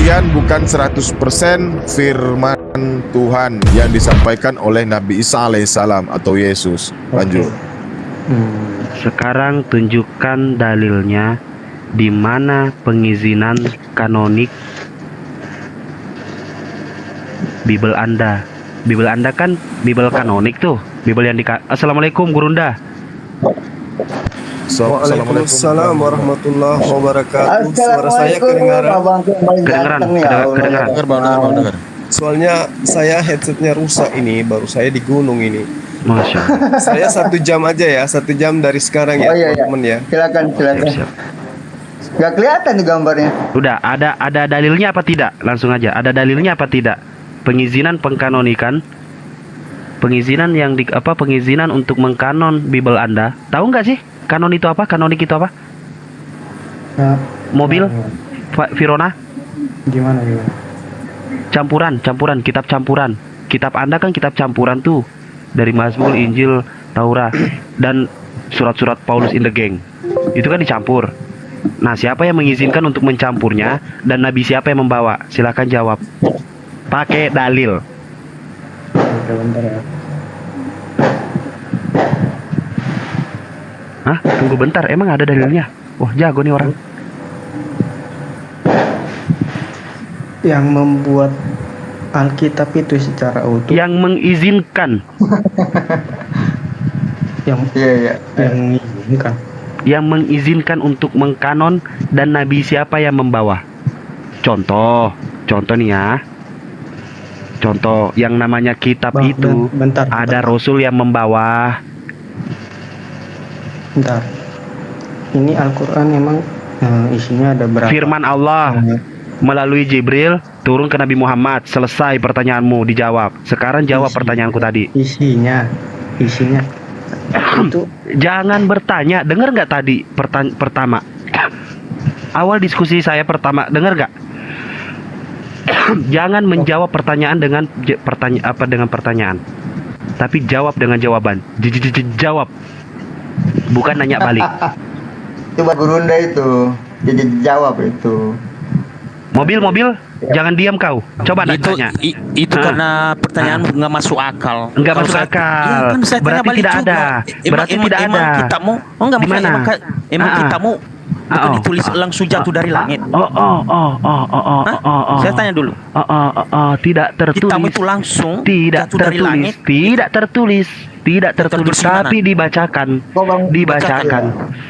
sekian bukan 100% firman Tuhan yang disampaikan oleh Nabi Isa alaihissalam atau Yesus. Lanjut. Sekarang tunjukkan dalilnya di mana pengizinan kanonik Bible Anda. Bible Anda kan Bible kanonik tuh. Bible yang Assalamualaikum Gurunda. Waalaikumsalam warahmatullahi wabarakatuh. Suara saya kedengaran? Kedengaran. Soalnya saya headsetnya rusak ini, baru saya di gunung ini. Masya Allah. Saya 1 jam aja ya, 1 jam dari sekarang ya, teman-teman ya. Silakan. Siap. Gak kelihatan nih gambarnya. Udah, ada dalilnya apa tidak? Langsung aja. Ada dalilnya apa tidak? Pengizinan pengkanonikan, pengizinan yang pengizinan untuk mengkanon Bible Anda. Tahu nggak sih? Kanon itu apa? Kanonik itu apa? Mobil? Virona? Gimana? Campuran, kitab campuran. Kitab Anda kan kitab campuran tuh. Dari Mazmur, Injil, Taurat, dan surat-surat Paulus in the Gang. Itu kan dicampur. Nah, siapa yang mengizinkan untuk mencampurnya? Dan nabi siapa yang membawa? Silakan jawab. Pakai dalil. Bentar ya. Hah? Tunggu bentar, emang ada dalilnya? Wah, jago nih orang. Yang membuat Alkitab itu secara utuh. Yang mengizinkan. Yang mengizinkan. Yang mengizinkan untuk mengkanon dan nabi siapa yang membawa? Contoh nih ya. Contoh, yang namanya kitab itu bentar. Ada rasul yang membawa. Bentar. Ini Al-Quran memang isinya ada berapa? Firman Allah melalui Jibril turun ke Nabi Muhammad. Selesai pertanyaanmu, dijawab. Sekarang jawab pertanyaanku tadi. Isinya itu. Jangan bertanya. Dengar nggak tadi pertama? Awal diskusi saya pertama, dengar nggak? Jangan menjawab pertanyaan dengan pertanyaan, tapi jawab dengan jawaban. Jawab, bukan nanya balik. Coba Gurunda itu jawab itu. Mobil, jangan diam kau. Coba tanya. Itu karena pertanyaan nggak masuk akal. Nggak masuk akal. Berarti tidak ada. Berarti tidak ada. Emang kitamu, emang kitamu itu ditulis langsung jatuh dari langit. Saya tanya dulu. Tidak tertulis. Kitamu itu langsung tidak jatuh dari langit. Tidak tertulis, tapi dibacakan.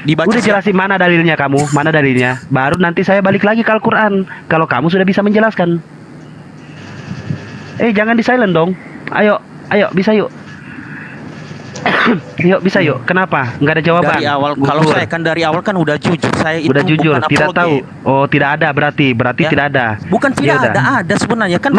Udah jelasin mana dalilnya kamu? Mana dalilnya? Baru nanti saya balik lagi ke Al-Quran. Kalau kamu sudah bisa menjelaskan. Jangan di silent dong. Ayo, bisa yuk. Bisa yuk. Kenapa? Nggak ada jawaban. Dari awal, kalau saya kan dari awal kan udah jujur. Saya itu udah jujur, bukan tidak apologet. tahu. Oh, tidak ada berarti Ya. tidak ada. Bukan tidak ada sebenarnya kan.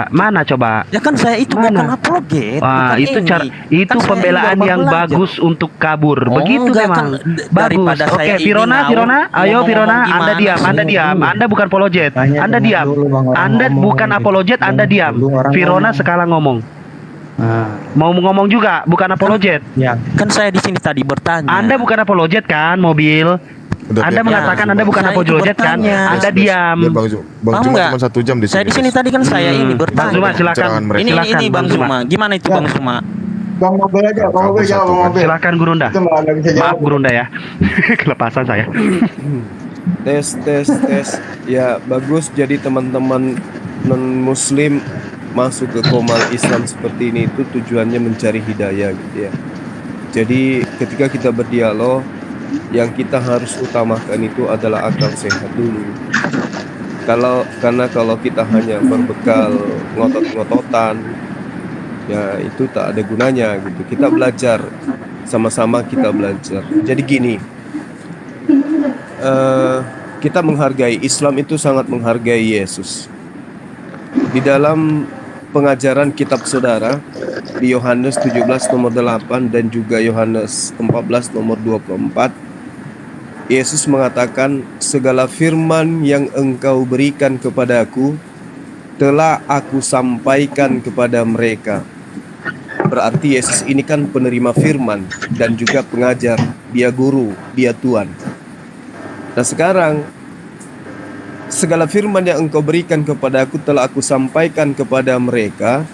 Mana coba? Ya kan saya itu bukan apologet. Wah, bukan itu ini. itu Kan saya pembelaan baru yang belajar. bagus untuk kabur. Begitu enggak, memang. kan, Bagus. daripada Oke, saya ini Virona, ayo ngomong-ngomong Virona, Anda gimana diam, sih? Anda diam. Anda bukan apologet. Anda diam. Anda bukan apologet, Anda diam. Virona sekarang ngomong. Mau ngomong juga, bukan apologet. Ya. Kan saya di sini tadi bertanya. Anda bukan apologet kan, mobil? Anda mengatakan Anda bukan Saya itu apologet kan? bertanya. Anda diam. Bang Paham Zuma nggak? cuma 1 jam di sini. Saya di sini tadi kan saya ini Bang bertanya. Zuma, silakan. Jangan mereka. Ini Silakan, Bang Zuma. Gimana itu Bang Zuma? Bang Mobil aja, Bang Mobil jawab, Bang Mobil. Silakan Gurunda. Itu malah nggak bisa jawab. Maaf Gurunda ya. Kelepasan saya. Tes. Ya, bagus. Jadi teman-teman non-muslim masuk ke Komal Islam seperti ini itu tujuannya mencari hidayah gitu ya. Jadi ketika kita berdialog, yang kita harus utamakan itu adalah akal sehat dulu. Karena kalau kita hanya berbekal ngotot-ngototan, ya itu tak ada gunanya gitu. Kita belajar, sama-sama kita belajar. Jadi gini, kita menghargai Islam itu sangat menghargai Yesus. Di dalam pengajaran kitab saudara di Yohanes 17 nomor 8 dan juga Yohanes 14 nomor 24, Yesus mengatakan, segala firman yang engkau berikan kepadaku telah aku sampaikan kepada mereka. Berarti Yesus ini kan penerima firman dan juga pengajar, dia guru, dia Tuhan. Nah sekarang segala firman yang engkau berikan kepadaku telah aku sampaikan kepada mereka.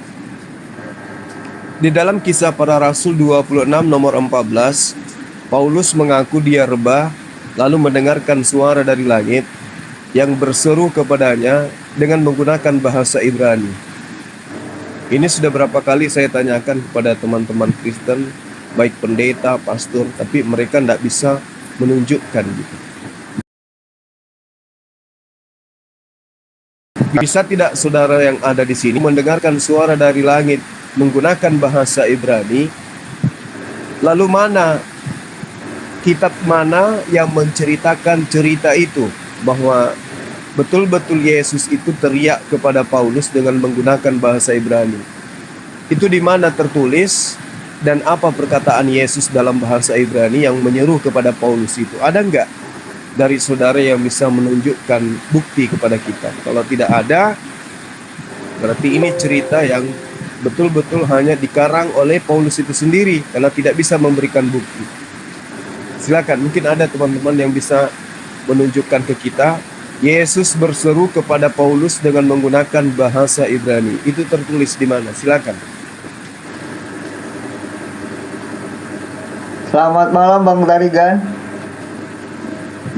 Di dalam Kisah Para Rasul 26 nomor 14, Paulus mengaku dia rebah lalu mendengarkan suara dari langit yang berseru kepadanya dengan menggunakan bahasa Ibrani. Ini sudah berapa kali saya tanyakan kepada teman-teman Kristen, baik pendeta, pastor, tapi mereka tidak bisa menunjukkan gitu. Bisa tidak saudara yang ada di sini mendengarkan suara dari langit menggunakan bahasa Ibrani? Lalu mana kitab mana yang menceritakan cerita itu, bahwa betul-betul Yesus itu teriak kepada Paulus dengan menggunakan bahasa Ibrani? Itu di mana tertulis, dan apa perkataan Yesus dalam bahasa Ibrani yang menyeru kepada Paulus itu? Ada enggak dari saudara yang bisa menunjukkan bukti kepada kita? Kalau tidak ada, berarti ini cerita yang betul-betul hanya dikarang oleh Paulus itu sendiri karena tidak bisa memberikan bukti. Silakan, mungkin ada teman-teman yang bisa menunjukkan ke kita Yesus berseru kepada Paulus dengan menggunakan bahasa Ibrani. Itu tertulis di mana? Silakan. Selamat malam Bang Tarigan.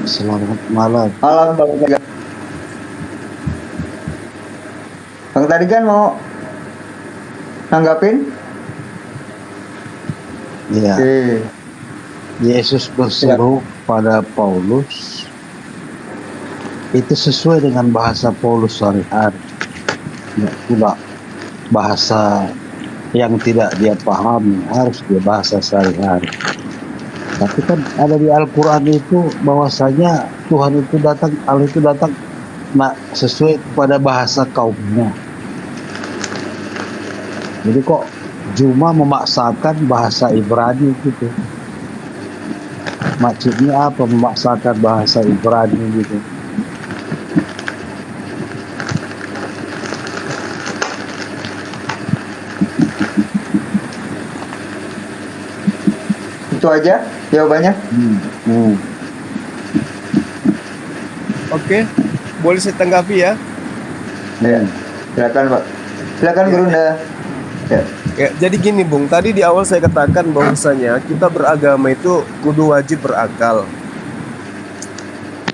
Selamat malam. Malam Bang Tarigan. Bang Tarigan mau nanggapin? Ya, Oke. Yesus berseru pada Paulus. Itu sesuai dengan bahasa Paulus sehari-hari. Ya, tidak bahasa yang tidak dia pahami, harus dia bahasa sehari-hari. Tapi kan ada di Al-Quran itu bahwasanya Tuhan itu datang, Allah itu datang sesuai pada bahasa kaumnya. Jadi kok cuma memaksakan bahasa Ibrani gitu? Maksudnya apa memaksakan bahasa Ibrani gitu? Itu aja jawabannya. Oke, boleh saya tanggapi ya? Ya. Silakan Pak. Silakan Gurunda. Ya. Ya, jadi gini Bung, tadi di awal saya katakan bahwasanya kita beragama itu kudu wajib berakal.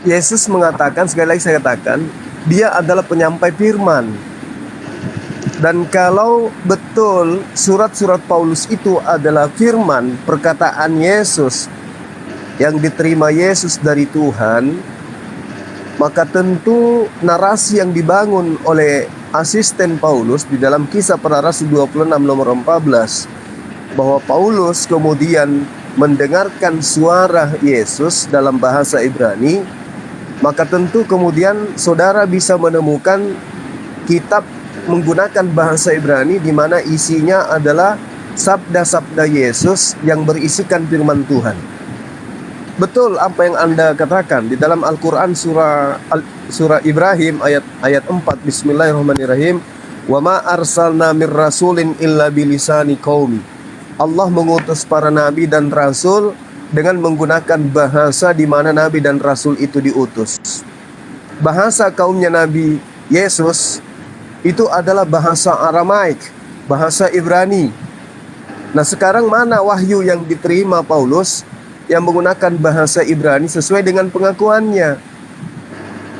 Yesus mengatakan, sekali lagi saya katakan, dia adalah penyampai firman. Dan kalau betul surat-surat Paulus itu adalah firman, perkataan Yesus yang diterima Yesus dari Tuhan, maka tentu narasi yang dibangun oleh asisten Paulus di dalam Kisah Para Rasul 26 nomor 14, bahwa Paulus kemudian mendengarkan suara Yesus dalam bahasa Ibrani, maka tentu kemudian saudara bisa menemukan kitab menggunakan bahasa Ibrani di mana isinya adalah sabda-sabda Yesus yang berisikan firman Tuhan. Betul apa yang Anda katakan di dalam Al-Qur'an surah Ibrahim ayat 4, Bismillahirrahmanirrahim. Wa ma arsalna mir rasulin illa bilisani qaumi. Allah mengutus para nabi dan rasul dengan menggunakan bahasa di mana nabi dan rasul itu diutus. Bahasa kaumnya Nabi Yesus itu adalah bahasa Aramaik, bahasa Ibrani. Nah, sekarang mana wahyu yang diterima Paulus yang menggunakan bahasa Ibrani sesuai dengan pengakuannya?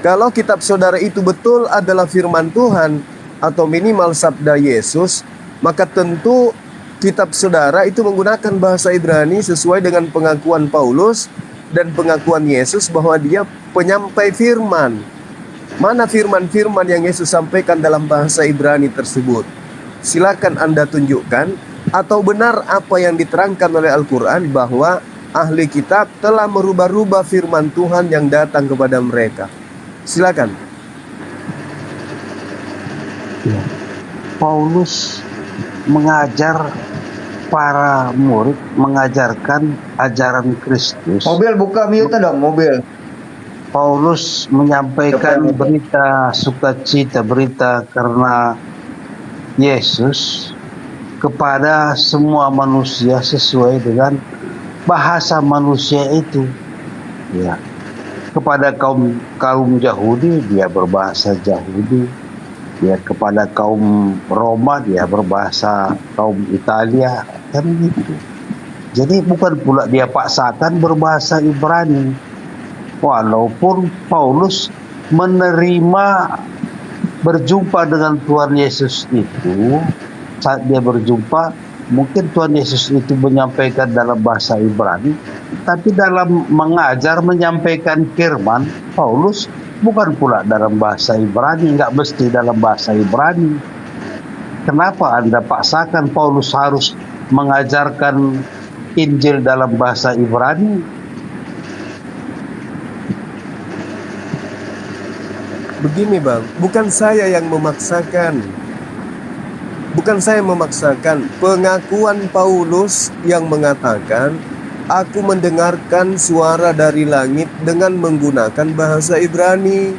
Kalau kitab saudara itu betul adalah firman Tuhan atau minimal sabda Yesus, maka tentu kitab saudara itu menggunakan bahasa Ibrani sesuai dengan pengakuan Paulus dan pengakuan Yesus bahwa dia penyampai firman. Mana firman-firman yang Yesus sampaikan dalam bahasa Ibrani tersebut? Silakan Anda tunjukkan, atau benar apa yang diterangkan oleh Al-Quran bahwa ahli kitab telah merubah-rubah firman Tuhan yang datang kepada mereka. Silakan. Ya. Paulus mengajar para murid, mengajarkan ajaran Kristus. Mobil buka mute dong, mobil. Paulus menyampaikan berita sukacita, berita karena Yesus kepada semua manusia sesuai dengan bahasa manusia itu. Ya. kepada kaum kaum Yahudi dia berbahasa Yahudi, dia kepada kaum Roma dia berbahasa kaum Italia, kan gitu. Jadi bukan pula dia paksakan berbahasa Ibrani, walaupun Paulus menerima berjumpa dengan Tuhan Yesus itu. Saat dia berjumpa, mungkin Tuhan Yesus itu menyampaikan dalam bahasa Ibrani, tapi dalam mengajar menyampaikan firman Paulus bukan pula dalam bahasa Ibrani, nggak mesti dalam bahasa Ibrani. Kenapa Anda paksakan Paulus harus mengajarkan Injil dalam bahasa Ibrani? Begini Bang, bukan saya yang memaksakan. Bukan saya memaksakan. Pengakuan Paulus yang mengatakan, aku mendengarkan suara dari langit dengan menggunakan bahasa Ibrani.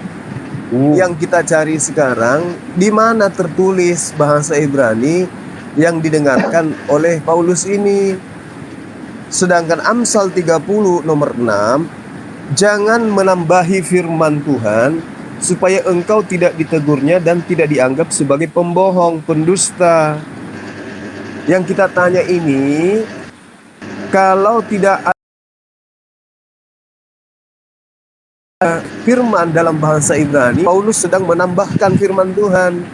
Yang kita cari sekarang, di mana tertulis bahasa Ibrani yang didengarkan oleh Paulus ini. Sedangkan Amsal 30 nomor 6, jangan menambahi firman Tuhan, supaya engkau tidak ditegurnya dan tidak dianggap sebagai pembohong, pendusta. Yang kita tanya ini, kalau tidak ada firman dalam bahasa Ibrani, Paulus sedang menambahkan firman Tuhan.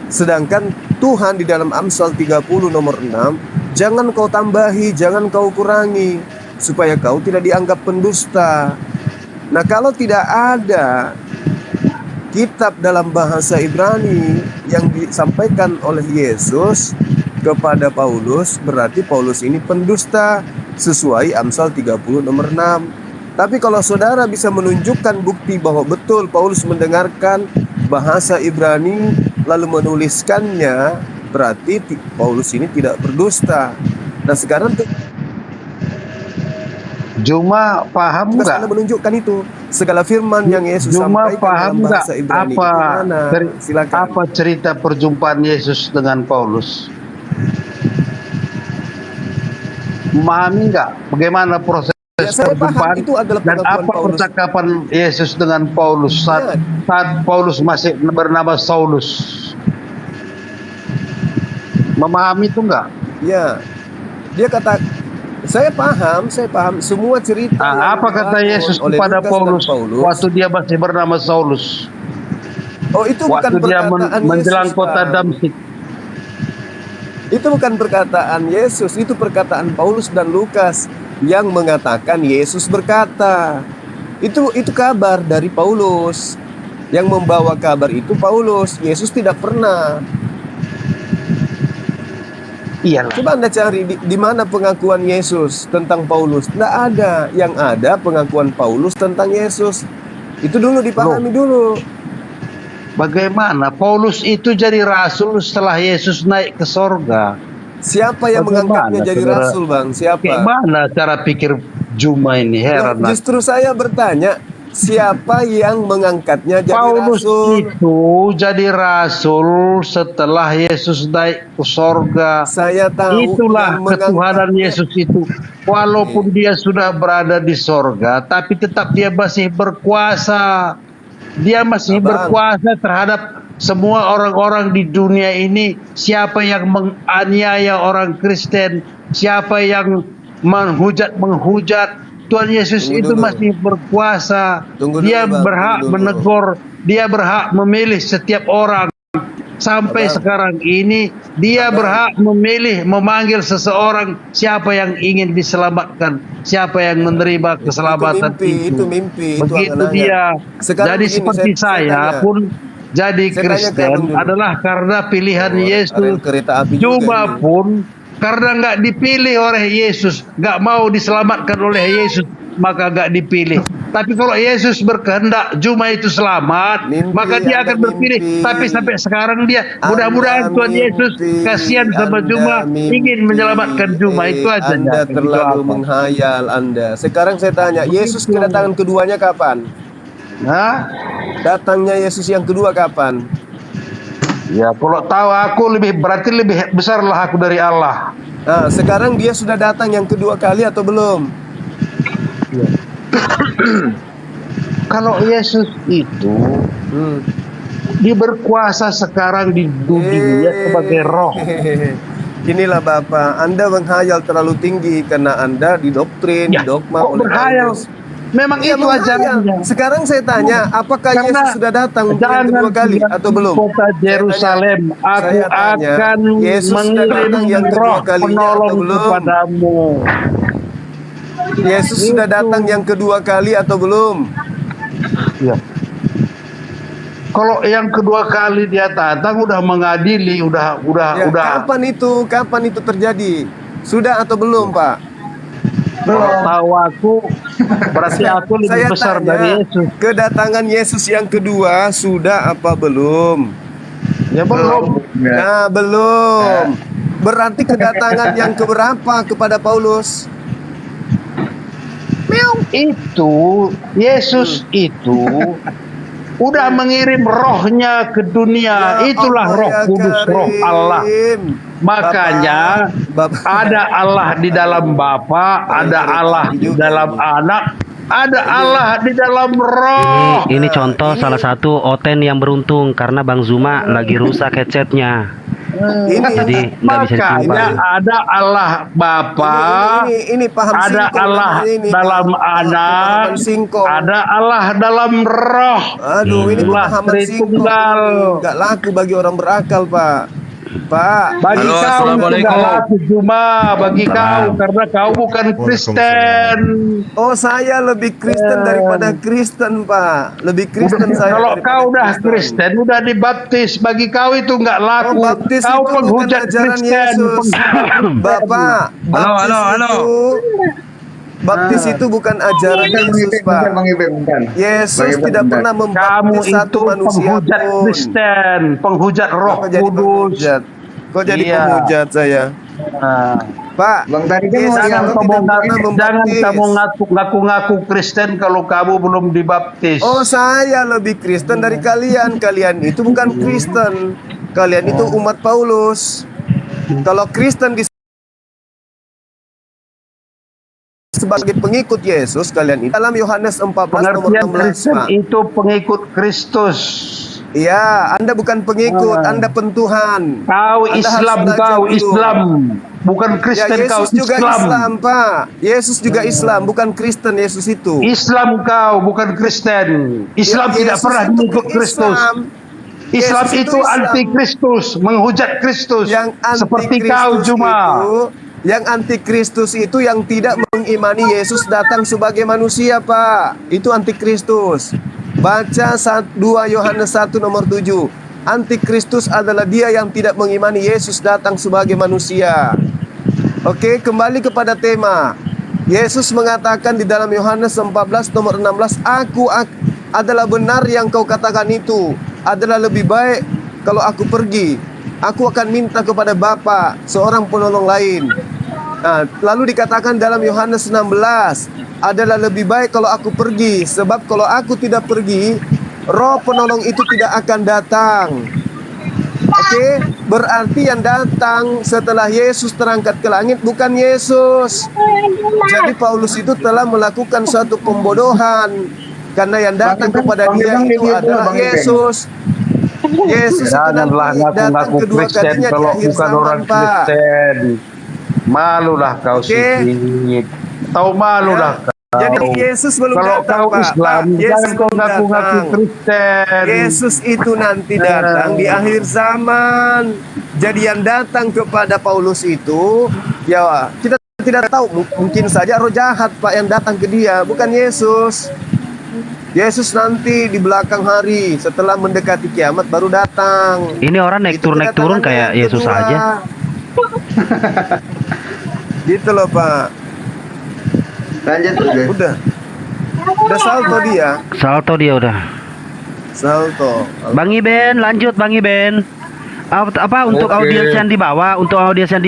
Sedangkan Tuhan di dalam Amsal 30 nomor 6, jangan kau tambahi, jangan kau kurangi, supaya kau tidak dianggap pendusta. Nah, kalau tidak ada kitab dalam bahasa Ibrani yang disampaikan oleh Yesus kepada Paulus, berarti Paulus ini pendusta sesuai Amsal 30 nomor 6. Tapi kalau saudara bisa menunjukkan bukti bahwa betul Paulus mendengarkan bahasa Ibrani lalu menuliskannya, berarti Paulus ini tidak berdusta. Nah sekarang Cuma paham nggak? Anda menunjukkan itu segala firman yang Yesus Cuma sampaikan paham dalam bahasa nggak Ibrani apa silakan. apa cerita perjumpaan Yesus dengan Paulus? Memahami nggak bagaimana proses saya paham perjumpaan itu adalah dan pengakuan apa Paulus. percakapan Yesus dengan Paulus saat Paulus masih bernama Saulus? Memahami itu nggak? Ya, dia kata, saya paham semua cerita. Apa kata Yesus kepada Paulus waktu dia masih bernama Saulus? Oh, itu waktu bukan dia perkataan menjelang Yesus, kota Bang. Damsik. Itu bukan perkataan Yesus, itu perkataan Paulus dan Lukas yang mengatakan Yesus berkata. Itu kabar dari Paulus. Yang membawa kabar itu Paulus. Yesus tidak pernah. Iyalah. Coba Anda cari di mana pengakuan Yesus tentang Paulus. Tidak ada. Yang ada pengakuan Paulus tentang Yesus. Itu dulu dipahami dulu. Bagaimana Paulus itu jadi rasul setelah Yesus naik ke sorga? Siapa yang mengangkatnya jadi rasul, Bang? Siapa? Bagaimana cara pikir Juma ini? Heran. Justru saya bertanya, siapa yang mengangkatnya jadi Paulus rasul? itu jadi rasul setelah Yesus naik ke sorga. Saya tahu. Itulah ketuhanan Yesus itu. Walaupun dia sudah berada di sorga, tapi tetap dia masih berkuasa. Dia masih berkuasa terhadap semua orang-orang di dunia ini. Siapa yang menganiaya orang Kristen, siapa yang menghujat, Tuhan Yesus itu masih berkuasa. Dia berhak menegur, dia berhak memilih setiap orang. Sampai sekarang ini dia berhak memilih, memanggil seseorang siapa yang ingin diselamatkan, siapa yang menerima keselamatan itu. Mimpi. Begitu dia. Jadi seperti saya pun jadi Kristen adalah karena pilihan Yesus. Cuma pun karena nggak dipilih oleh Yesus, nggak mau diselamatkan oleh Yesus, maka nggak dipilih. Tapi kalau Yesus berkehendak Juma itu selamat, maka dia akan berpilih. Tapi sampai sekarang dia, mudah-mudahan Tuhan Yesus kasihan sama Juma, ingin menyelamatkan Juma. Itu aja. Anda terlalu menghayal Anda. Sekarang saya tanya, Yesus kedatangan keduanya kapan? Nah, datangnya Yesus yang kedua kapan? Ya, kalau tahu aku berarti lebih besarlah aku dari Allah. Nah, sekarang dia sudah datang yang kedua kali atau belum? kalau Yesus itu dia berkuasa sekarang di dunia sebagai roh. Inilah Bapak, Anda menghayal terlalu tinggi karena Anda didoktrin, Ya, didogma kok oleh berhayal? Paulus. Memang Iya, itu menghayal. ajarannya. Sekarang saya tanya, apakah Karena Yesus sudah datang untuk yang jangan kedua kali bilang atau belum? Kota Yerusalem, aku saya tanya, akan Yesus sudah mengirim datang yang kedua roh kalinya penolong atau belum? kepadamu. Yesus sudah Itu. datang yang kedua kali atau belum? Ya. Kalau yang kedua kali dia datang udah mengadili, udah. Ya, kapan itu terjadi? Sudah atau belum, Pak? Kalau tahu aku, berarti aku lebih Saya besar tanya, dari Yesus. kedatangan Yesus yang kedua sudah apa belum? Ya belum. Nah, belum. Berarti kedatangan yang keberapa kepada Paulus? Itu Yesus itu udah mengirim rohnya ke dunia. Ya Itulah Allah, Roh ya Kudus, Roh Karim. Allah. Makanya Bapak. ada Allah di dalam Bapa, ada Allah di dalam Anak, ada Allah di dalam Roh. Ini contoh salah satu Oten yang beruntung karena Bang Zuma lagi rusak headsetnya. Jadi nggak bisa Makanya ditimbang. ada Allah Bapa, ini paham ada singkong Allah namanya ini, dalam Pak. Anak, Pemahaman singkong. ada Allah dalam Roh. Aduh, ini Itulah pemahaman singkong. Tritunggal. Nggak laku bagi orang berakal, Pak. Pak, Bagi Halo, kau Assalamualaikum. itu laku cuma bagi kau karena kau bukan Kristen. oh saya lebih Kristen daripada Kristen, Pak. Lebih Kristen saya. Kalau daripada kau udah Kristen, udah dibaptis, bagi kau itu nggak laku. Oh, baptis Kau itu penghujat bukan ajaran Kristen. Yesus. Bapak, baptis Halo. itu baptis itu bukan ajaran Yesus, Pak. Bang Ibe, bukan. Yesus Bang Ibe, tidak bentar. pernah Kamu membaptis itu satu manusia penghujat pun. Kristen, penghujat Roh Kok jadi Kudus. penghujat? Kok jadi Iya. penghujat saya? Nah, Pak, Bang tadi kan Yesus mau jangan itu yang kamu tidak pernah membaptis. ngaku-ngaku Kristen kalau kamu belum dibaptis. Oh, saya lebih Kristen dari kalian. Kalian itu bukan Kristen. Kalian itu umat Paulus. Kalau Kristen sebagai pengikut Yesus, kalian itu dalam Yohanes 14 nomor Pengertian 16, Kristen Pak. itu pengikut Kristus. Iya, Anda bukan pengikut, Anda pentuhan. Kau Anda Islam, harus kau belajar dulu. Islam, bukan Ya, Kristen. Kau Yesus juga Islam. Islam, Pak. Yesus juga Islam, bukan Kristen Yesus itu. Islam kau, bukan Kristen. Islam Ya, tidak Yesus pernah itu mengikut Kristus. Islam. Islam Yesus itu Islam. anti Kristus, menghujat Kristus. Yang Seperti kau antikristus cuma. yang antikristus itu yang tidak mengimani Yesus datang sebagai manusia, Pak. Itu antikristus. Baca 2 Yohanes 1 nomor 7. Antikristus adalah dia yang tidak mengimani Yesus datang sebagai manusia. Oke, kembali kepada tema. Yesus mengatakan di dalam Yohanes 14 nomor 16, Aku adalah benar yang kau katakan itu. Adalah lebih baik kalau aku pergi. Aku akan minta kepada Bapa seorang penolong lain. Nah, lalu dikatakan dalam Yohanes 16, adalah lebih baik kalau aku pergi, sebab kalau aku tidak pergi, Roh penolong itu tidak akan datang. Oke, berarti yang datang setelah Yesus terangkat ke langit bukan Yesus. Jadi Paulus itu telah melakukan suatu pembodohan karena yang datang kepada dia itu adalah Yesus. Yesus itu Janganlah nanti datang ngaku-ngaku kedua Kristen kalinya di kalau akhir bukan zaman, orang Pak. Kristen. Malulah kau Oke. sedikit. Tahu malulah kau. Jadi Yesus belum Kalau datang, kau Pak. Islam, Pak, Yesus jangan kau belum ngaku-ngaku datang. Kristen. Yesus itu nanti datang di akhir zaman. Jadi yang datang kepada Paulus itu, ya kita tidak tahu. Mungkin saja roh jahat, Pak, yang datang ke dia, bukan Yesus. Yesus nanti di belakang hari setelah mendekati kiamat baru datang. Ini orang naik Itu turun kedatangan kayak yang Yesus kedua. aja. Gitu loh, Pak. Lanjut udah. Udah salto dia. Salto dia udah. Salto. Bang Iben, lanjut Bang Iben. Apa untuk Oke. audiens yang di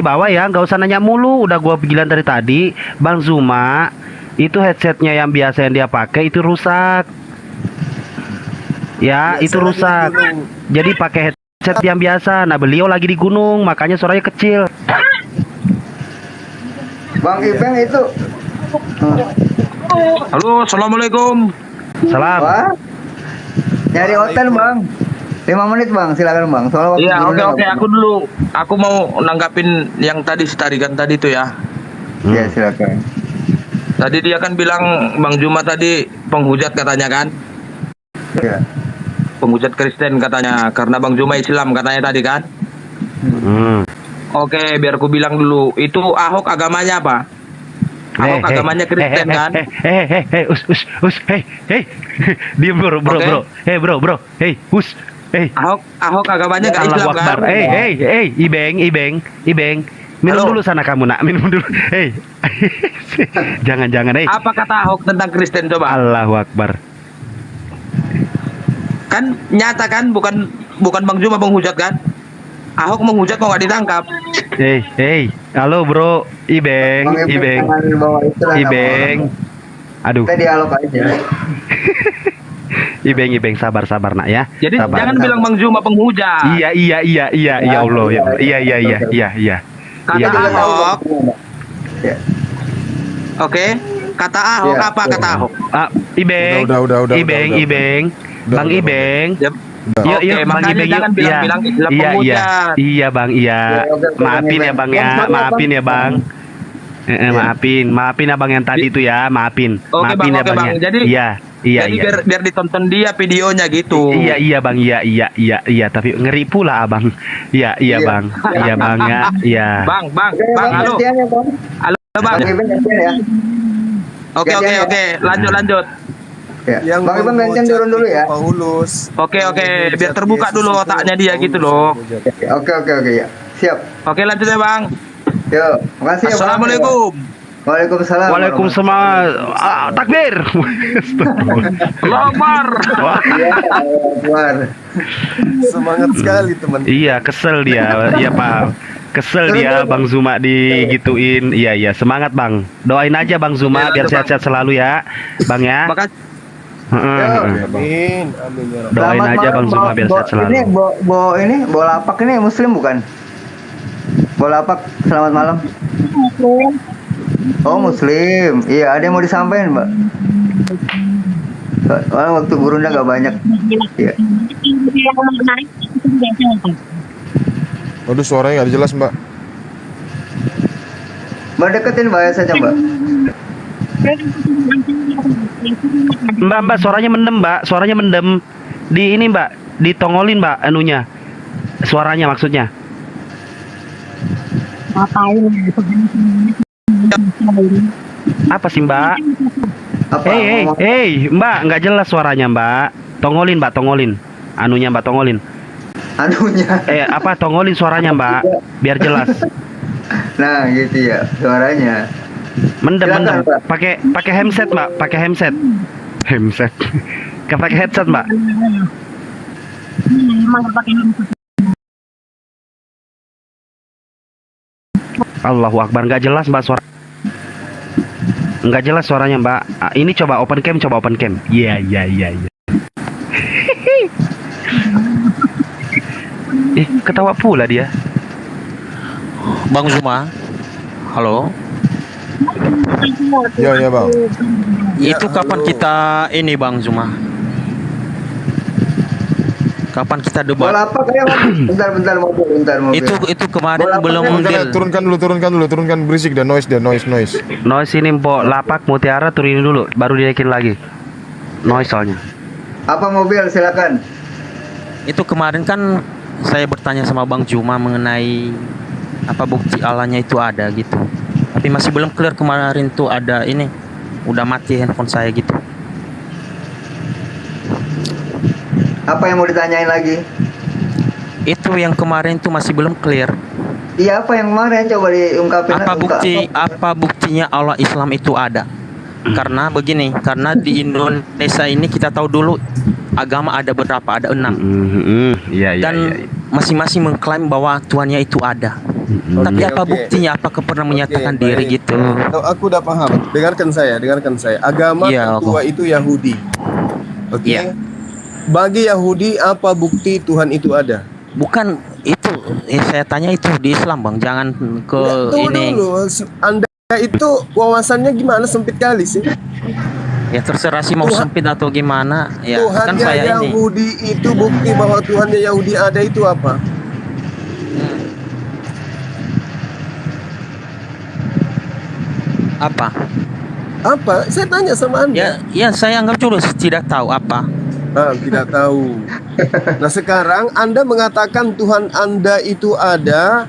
bawah, ya, nggak usah nanya mulu. Udah gua bilang dari tadi, Bang Zuma itu headsetnya yang biasa yang dia pakai itu rusak. Ya, Biasa itu lagi rusak. di gunung. Jadi pakai headset yang biasa. Nah, beliau lagi di gunung, makanya suaranya kecil. Bang Ipeng itu Halo, assalamualaikum. Salam. Wah. Nyari hotel, Bang. 5 menit, Bang. Silakan, Bang. Soalnya waktu Iya, gurunya oke, nggak- aku dulu. Aku mau nanggapin yang tadi tarikan tadi tuh ya. Iya, silakan. Tadi dia kan bilang Bang Juma tadi penghujat katanya kan? Iya. Penghujat Kristen katanya karena Bang Juma Islam katanya tadi kan? Hmm. Oke, biar aku bilang dulu. Itu Ahok agamanya apa? Ahok agamanya Kristen kan? Us, diam bro, Oke. bro, Ahok agamanya gak Allahu Islam kan? Akbar, Ibeng, minum Halo. dulu sana kamu nak, minum dulu, jangan, Apa kata Ahok tentang Kristen coba? Allahu Akbar, Kan nyata kan, bukan Bang Juma penghujat kan? Ahok menghujat kok nggak ditangkap? halo bro, Ibeng, Bang, jangan bawa istilah nama Ibeng, orang. aduh, Kita dialog aja. Ibeng, sabar nak ya, Jadi sabar. jangan bilang Bang Juma penghujat. Iya, ya Allah, iya. Kata Iya, Kita tahu, Ahok, Bang. Ya. oke. Kata Ahok Iya. apa kata Ahok? Ibeng, Udah. Ibeng, Bang Udah. Ibeng. Ya, Yuk, Oke, Bang makanya Ibeng, jangan yuk. bilang-bilang Islam penghujat. Iya, Bang, iya. Oke, Maafin ya, Bang ya. Bang, Maafin ya, Bang. Maafin Abang yang tadi itu ya, maafin. Oke, Maafin Bang, ya, oke, Bang Bang. ya. Jadi Iya. biar ditonton dia videonya gitu. Iya, Bang. Iya, tapi ngeri pula, Abang. Iya, Bang. Iya, Bang ya. Iya. Bang, Oke, Bang, halo. gantian ya, Bang. Halo, Bang. Bang Iben gantian ya. Oke, lanjut. Ya. Yang Bang Iben gantian turun dulu ya. Paulus. Oke, biar terbuka dulu otaknya dia gitu loh. Oke ya. Siap. Oke, lanjut ya, Bang. Yuk, makasih ya, Bang. Assalamualaikum. Waalaikumsalam. Waalaikumsalam. Takbir. Allahu Akbar. Wah, Iya, Akbar. Semangat sekali teman. iya, kesel dia. Iya, Pak. Kesel dia Bang Zuma digituin. Iya, semangat Bang. Doain aja Bang Zuma biar sehat-sehat selalu ya, Bang ya. Makasih. Amin ya Rabb. Doain Selamat aja malam, Bang Zuma biar sehat selalu. Ini bola apak ini muslim bukan? Bola apak, selamat malam. Oh muslim. Iya, ada yang mau disampaikan, Mbak? Soalnya waktu gurunya nggak banyak. Iya. Aduh, suaranya nggak jelas, Mbak. Mbak deketin bahaya saja, Mbak. Mbak, suaranya mendem. Di ini Mbak, ditongolin Mbak anunya. Suaranya maksudnya. Apa sih Mbak? Apa? Mbak, nggak jelas suaranya Mbak. Tongolin Mbak, anunya Mbak, tongolin. Anunya. Tongolin suaranya Mbak, biar jelas. Nah, gitu ya suaranya. Mendem. Silakan, Pak. Pakai headset Mbak, pakai headset. Pakai headset Mbak. Allahu Akbar, nggak jelas Mbak suara. Nggak jelas suaranya Mbak. Ini coba open cam. Iya. Ketawa pula dia. Bang Zuma. Halo. Ya, Bang. Itu kapan kita ini Bang Zuma? Kapan kita debat? Bola apa kayak bentar mobil. Itu kemarin Bola belum apa? deal. Turunkan dulu, berisik dan noise. Noise ini Mbok Lapak Mutiara turunin dulu, baru dinaikin lagi. Noise soalnya. Apa mobil silakan. Itu kemarin kan saya bertanya sama Bang Juma mengenai apa bukti Allahnya itu ada gitu. Tapi masih belum clear kemarin tuh ada ini. Udah mati handphone saya gitu. Apa yang mau ditanyain lagi? Itu yang kemarin tuh masih belum clear. Iya, apa yang kemarin coba diungkapin. Apa buktinya Allah Islam itu ada? Karena begini, karena di Indonesia ini kita tahu dulu agama ada berapa? Ada 6. Iya. Dan masing-masing mengklaim bahwa Tuhannya itu ada. Tapi apa buktinya? Apakah pernah menyatakan diri baik. gitu? Aku udah paham. Dengarkan saya. Agama Iya, tertua itu Yahudi. Oke. Iya. Bagi Yahudi apa bukti Tuhan itu ada? Bukan itu, saya tanya itu di Islam Bang, jangan ke Ya, tunggu ini. dulu. Anda itu wawasannya gimana, sempit kali sih? Ya terserah sih mau Tuhan- sempit atau gimana. Ya kan Tuhannya saya ini. Yahudi itu, bukti bahwa Tuhannya Yahudi ada itu apa? Apa? Apa? Saya tanya sama Anda. Ya saya anggap juga tidak tahu apa. Tidak tahu. Nah sekarang Anda mengatakan Tuhan Anda itu ada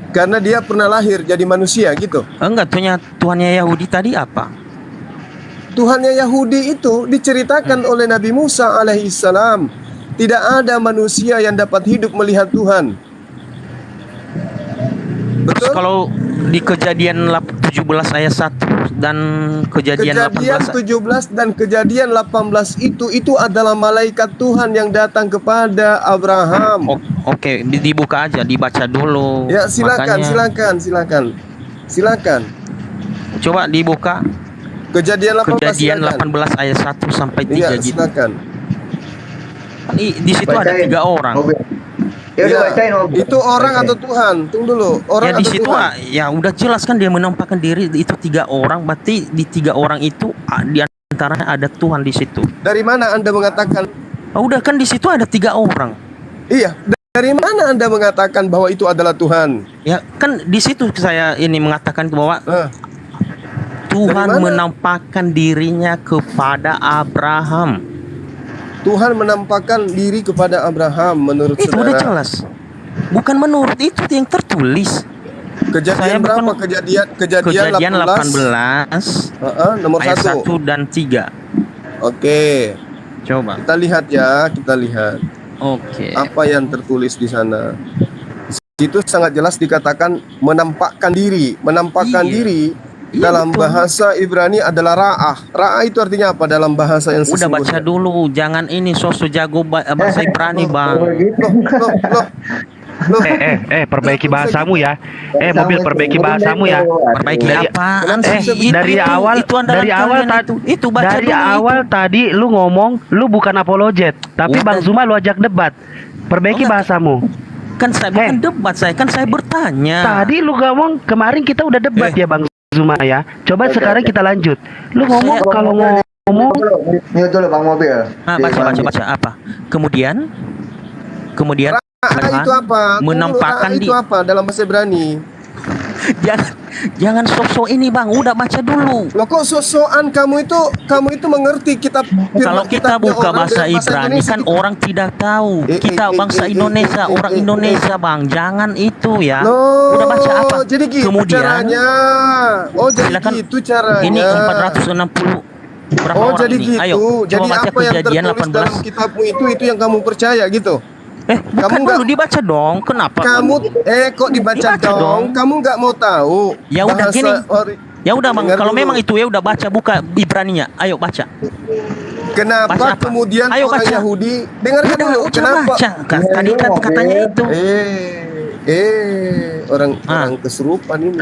karena dia pernah lahir jadi manusia gitu. Enggak, Tuhannya Yahudi tadi apa? Tuhannya Yahudi itu diceritakan oleh Nabi Musa alaihissalam. Tidak ada manusia yang dapat hidup melihat Tuhan. Terus Betul? kalau di Kejadian 17 ayat 1 dan Kejadian Kejadian 18 17 dan Kejadian 18 itu adalah malaikat Tuhan yang datang kepada Abraham. Oke, dibuka aja, dibaca dulu. Ya silakan, Makanya, silakan. coba dibuka Kejadian 18 Kejadian silakan. 18 ayat 1 sampai 3 Iya, gitu. silakan. Di situ ada Bacain. 3 orang. Ya udah Ya, bacain Om. itu orang Bacain. atau Tuhan? Tunggu dulu. Orang Ya di atau situ Tuhan? ya udah jelas kan dia menampakkan diri itu 3 orang, berarti di 3 orang itu di antaranya ada Tuhan di situ. Dari mana Anda mengatakan? Udah kan di situ ada 3 orang. Iya, dari mana Anda mengatakan bahwa itu adalah Tuhan? Ya kan di situ saya ini mengatakan bahwa Tuhan Dari mana? menampakkan dirinya kepada Abraham. Tuhan menampakkan diri kepada Abraham menurut Itu udah saudara. jelas. Bukan menurut itu yang tertulis. Kejadian Saya berapa? bukan- Kejadian 18. 18 Nomor ayat 1. 1 dan 3. Oke. Coba. Kita lihat ya, kita lihat Oke. apa yang tertulis di sana. Itu sangat jelas dikatakan menampakkan diri. Menampakkan Iya. diri Iya, dalam betul. bahasa Ibrani adalah ra'ah. Ra'ah itu artinya apa dalam bahasa yang Udah baca sesungguhnya? dulu, jangan ini sosok jago bahasa Ibrani, Bang. Loh, Perbaiki bahasamu ya. Mobil perbaiki bahasamu ya. Perbaiki Dari- apaan Eh, sih? dari awal andalan dari awal kalian tadi itu baca dari dulu awal tadi lu ngomong lu bukan apologet, tapi Bukan. Bang Zuma lu ajak debat. Perbaiki Enggak. bahasamu. Kan saya bukan debat, saya bertanya. Tadi lu ngomong kemarin kita udah debat ya Bang Zuma ya. Coba sekarang kita lanjut. Lu ngomong Saya- kalau ngomong Mute dulu Bang Mobil. Baca apa? Kemudian ra'ah itu apa? Menampakkan Ra'ah itu apa dalam bahasa Ibrani? jangan sok-sok ini, Bang. Udah baca dulu. Loh kok sosokan kamu itu mengerti kitab Kalau kita kitabnya buka orang bahasa dengan Ibrani Indonesia. kan orang tidak tahu. Kita bangsa Indonesia, orang Indonesia, Bang. Jangan itu ya. Loh, Udah baca apa? Jadi gitu Kemudian caranya. Oh, jadi silakan. gitu caranya. Ini 460 berapa Oh, orang jadi ini? gitu. Ayo, Jadi coba baca apa yang Kejadian tertulis dalam 18. kitabmu itu yang kamu percaya gitu. Bukan Kamu dulu dibaca dong. Kenapa? Kamu kok dibaca Dibaca dong? dong. Kamu nggak mau tahu? Ya udah bahasa gini. ori- Ya udah, Bang. Dengar Kalau dulu. memang itu ya udah baca, buka Ibraninya. Ayo baca. Kenapa Baca apa? kemudian Ayo orang baca. Yahudi dengarkan Udah, dulu udah kenapa? baca. Tadi katanya itu. Orang kesurupan ini.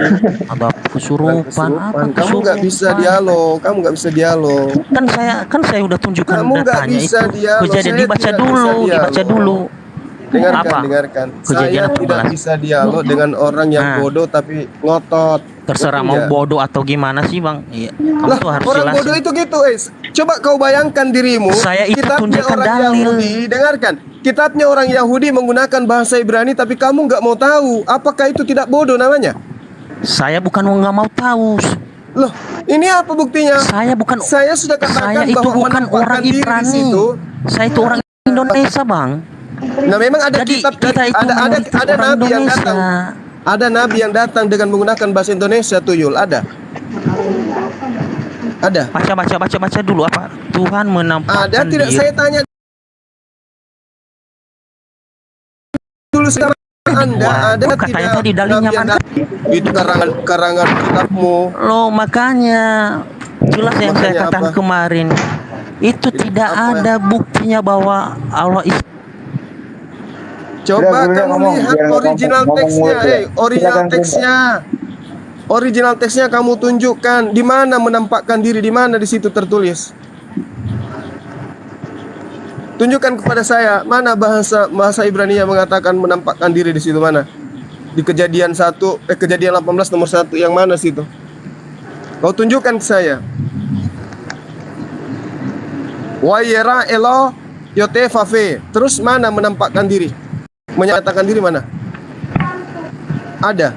Ada Orang kesurupan apa? Kamu nggak bisa dialog. Kamu nggak bisa dialog. Kan saya udah tunjukkan Kamu nggak datanya bisa itu. dialog. Kejadian Saya dibaca tidak dulu, bisa dibaca dialog. dulu. Apa? Dengarkan. Kejadian Saya tidak 18. bisa dialog dengan orang yang Nah. bodoh tapi ngotot. Terserah Ngerti mau nggak? bodoh atau gimana sih, Bang? Iya, kamu Lah, tuh harus orang jelasin. bodoh itu gitu, Coba kau bayangkan dirimu. Saya itu kitabnya tunjukkan orang dalil. Yahudi, dengarkan. Kitabnya orang Yahudi menggunakan bahasa Ibrani, tapi kamu nggak mau tahu. Apakah itu tidak bodoh namanya? Saya bukan nggak mau tahu. Loh, ini apa buktinya? Saya bukan. Saya sudah katakan Saya itu bahwa bukan menampakkan orang diri di Ibrani. situ. Saya itu orang Indonesia, Bang. Nah, memang ada Jadi kitab kita itu ada mayoritas orang nabi yang Indonesia. datang. Ada nabi yang datang dengan menggunakan bahasa Indonesia, Tuyul. Ada. Baca dulu apa? Tuhan menampakkan Ada tidak? diri. Saya tanya dulu sama Anda, ada Waduh, katanya tidak tadi dalilnya nabi yang mana? datang? Itu karangan kitabmu. Loh, makanya jelas yang saya Makanya katakan apa? kemarin. Itu tidak apa? ada buktinya bahwa Allah itu Coba Udah, kamu ngomong, lihat biar original ngomong teksnya, mulu ya. original Silakan, teksnya. Original teksnya kamu tunjukkan di mana menampakkan diri, di mana di situ tertulis. Tunjukkan kepada saya mana bahasa Ibrani yang mengatakan menampakkan diri di situ mana? Di Kejadian 18 nomor 1 yang mana situ? Kau tunjukkan ke saya. Wa yera elo yote fafe. Terus mana menampakkan diri? Menyatakan diri mana? Ada.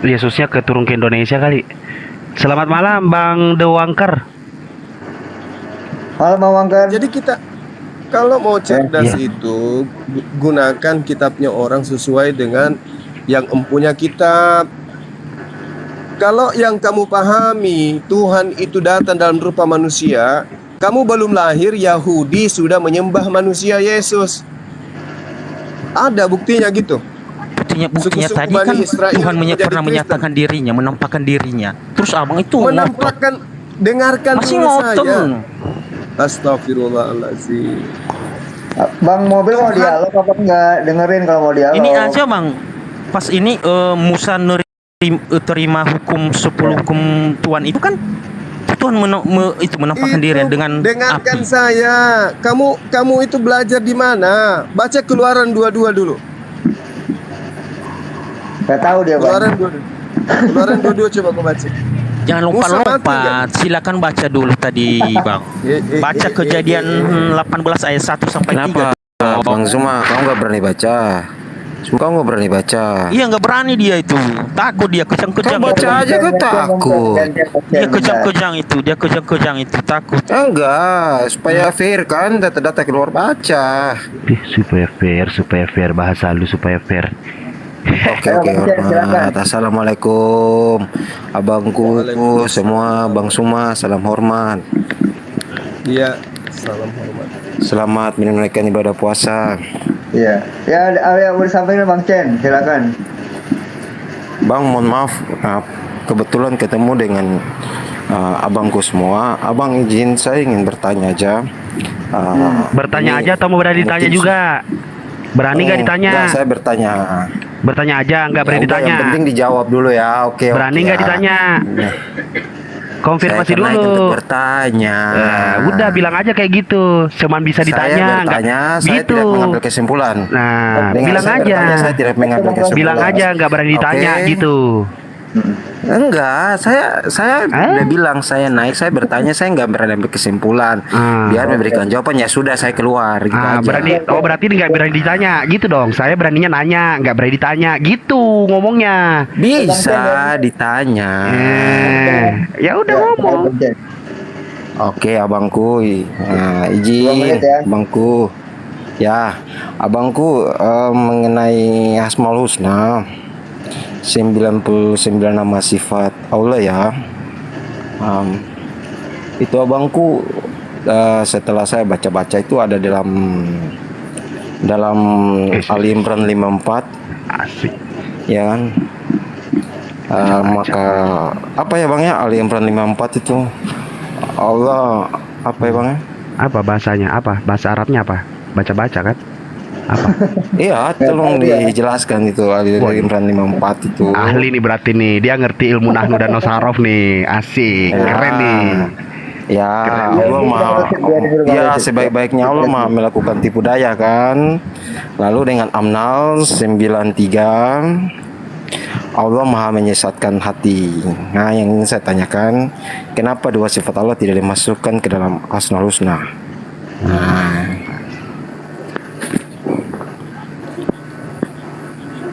Yesusnya keturun ke Indonesia kali. Selamat malam Bang Dewangker. Malam Bang Wangker. Jadi kita kalau mau cerdas Iya. itu gunakan kitabnya orang sesuai dengan yang empunya kitab. Kalau yang kamu pahami Tuhan itu datang dalam rupa manusia, kamu belum lahir, Yahudi sudah menyembah manusia Yesus. Ada buktinya gitu. Buktinya Suku-suku tadi Bani kan Israel Tuhan menjadi pernah Kristen. menyatakan dirinya, menampakkan dirinya. Terus abang itu ngotot. Menampakkan, dengarkan Masih dulu ngotot. saya. Astagfirullahaladzim. Bang mobil mau dialog apa enggak? Dengerin kalau mau dialog. Ini aja bang, pas ini Musa terima hukum 10 hukum Tuhan itu kan Tuhan itu menampakkan Itu, diri dengan dengarkan api. saya. Kamu itu belajar di mana? Baca Keluaran 22 dulu. Gak tahu dia bang. Keluaran 22. Keluaran 22 coba kau baca. Jangan Musa mati lompat-lompat. Silakan baca dulu tadi bang. Baca Kejadian 18 ayat 1 sampai 3. Kenapa? Bang Zuma, kamu nggak berani baca? Kamu nggak berani baca? Iya nggak berani dia itu, takut dia kejang-kejang. Kamu baca aja kan takut. Dia kejang-kejang itu, takut. Enggak, supaya fair kan, data-data keluar baca. Supaya fair bahasa lu supaya fair. Oke, hormat. Assalamualaikum, abangku semua, Bang Suma, salam hormat. Iya, salam hormat. Selamat menunaikan ibadah puasa. Iya. Ya ada mau disampaikan Bang Chen, silakan. Bang, mohon maaf, kebetulan ketemu dengan abangku semua. Abang izin saya ingin bertanya aja. Bertanya ini aja atau mau berani ditanya mungkin juga? Berani nggak ditanya? Enggak, saya bertanya. Bertanya aja, nggak berani Ya udah, ditanya. yang penting dijawab dulu ya. Oke. Berani oke, nggak ya. ditanya? Konfirmasi Saya kan naik dulu. untuk bertanya. Udah bilang aja kayak gitu. Cuman bisa ditanya, Saya bertanya, saya gitu. tidak mengambil kesimpulan. Nah, Dengan bilang saya aja. bertanya, saya tidak mengambil kesimpulan. Bilang aja nggak berani ditanya Oke. gitu. Enggak, saya udah bilang saya naik, saya bertanya, saya nggak berani ambil kesimpulan. Biar memberikan jawaban, ya sudah saya keluar gitu aja. Berarti nggak berani ditanya gitu dong. Saya beraninya nanya, nggak berani ditanya gitu ngomongnya. Bisa ditanya. Ya udah ngomong. Oke, abangku. Nah, izin, abangku. Ya, abangku mengenai Asmaul Husna 99 nama sifat Allah ya. Itu abangku setelah saya baca-baca itu ada dalam Ali Imran 54. Asik. Ya kan? Maka apa ya bang ya, Ali Imran 54 itu Allah apa ya bang ya? Apa bahasanya? Apa bahasa Arabnya apa? Baca-baca kan? Apa? Iya, tolong dijelaskan itu Ali Imran 54 itu. Ahli nih berarti nih. Dia ngerti ilmu nahnu dan nosaraf nih. Asik. Keren nih. Ya, Allah mah ya sebaik-baiknya Allah mah melakukan tipu daya kan. Lalu dengan Amnal 93 Allah maha menyesatkan hati. Nah, yang ingin saya tanyakan, kenapa dua sifat Allah tidak dimasukkan ke dalam Asmaul Husna? Nah,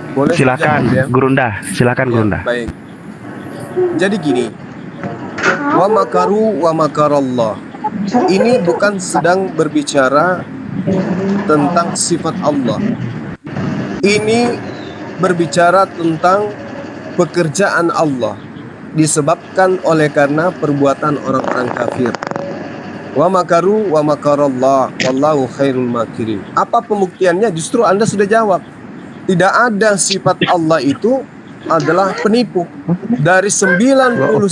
Boleh Silakan, dijawab, ya? Gurunda. Silakan, Ya, Gurunda. baik. Jadi gini, wa makaru wa makarallah. Ini bukan sedang berbicara tentang sifat Allah. Ini berbicara tentang pekerjaan Allah disebabkan oleh karena perbuatan orang-orang kafir. Wa makaru wa makarallah wallahu khairul makirin. Apa pembuktiannya? Justru Anda sudah jawab. Tidak ada sifat Allah itu adalah penipu. Dari 99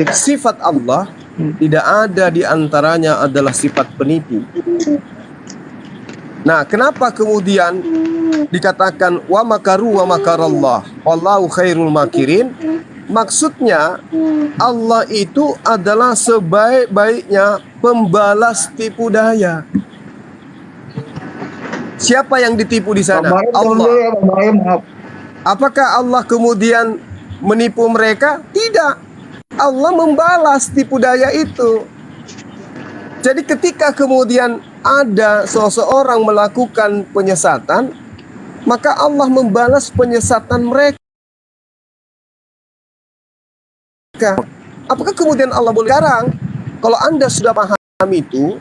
sifat Allah, tidak ada di antaranya adalah sifat penipu. Nah, kenapa kemudian dikatakan wa makaru wa makarallah wallahu khairul makirin? Maksudnya Allah itu adalah sebaik-baiknya pembalas tipu daya. Siapa yang ditipu di sana? Allah. Apakah Allah kemudian menipu mereka? Tidak. Allah membalas tipu daya itu. Jadi ketika kemudian ada seseorang melakukan penyesatan, maka Allah membalas penyesatan mereka. Apakah kemudian Allah boleh sekarang? Kalau Anda sudah paham itu,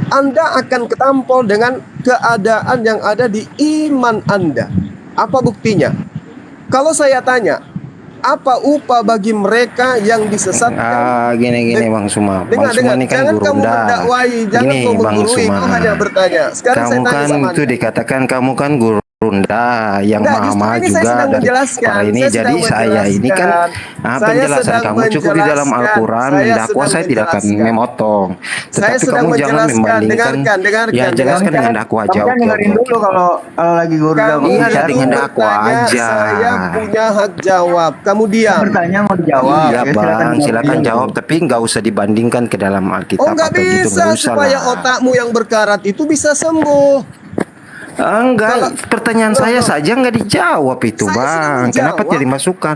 Anda akan ketampol dengan keadaan yang ada di iman Anda. Apa buktinya? Kalau saya tanya, apa upah bagi mereka yang disesatkan? Gini Bang Suma. Dengar, Bang Suma ini kan jangan guru kamu Anda. mendakwai, jangan Gini, kamu Bang menggurui, Suma. kau hanya bertanya. Sekarang Kamu saya tanya kan sama itu Anda. dikatakan kamu kan guru Anda yang Enggak, justru maha ini saya juga sedang dari menjelaskan. para ini. Saya Jadi sedang saya ini kan menjelaskan. Saya penjelasan sedang kamu cukup di dalam menjelaskan. Al-Quran. Saya Mendakwa sedang saya tidak akan menjelaskan. memotong. Saya Tetapi sedang kamu jangan menjelaskan. membandingkan. Dengarkan. Ya jelaskan dengan dakwah Kamu jawab. kan dengerin dulu kalau lagi guru udah Kamu Iya, bicara. dengan dakwah bertanya, aja. saya punya hak jawab. Kamu diam. Bertanya mau dijawab. Iya Ya, Bang, silakan dulu. jawab. Tapi nggak usah dibandingkan ke dalam Alkitab Oh, nggak atau gitu. bisa Nggak usah supaya lah. otakmu yang berkarat itu bisa sembuh. Enggak, pertanyaan saya saja nggak dijawab itu Saya sudah Bang. menjawab. Kenapa tidak dimasukkan?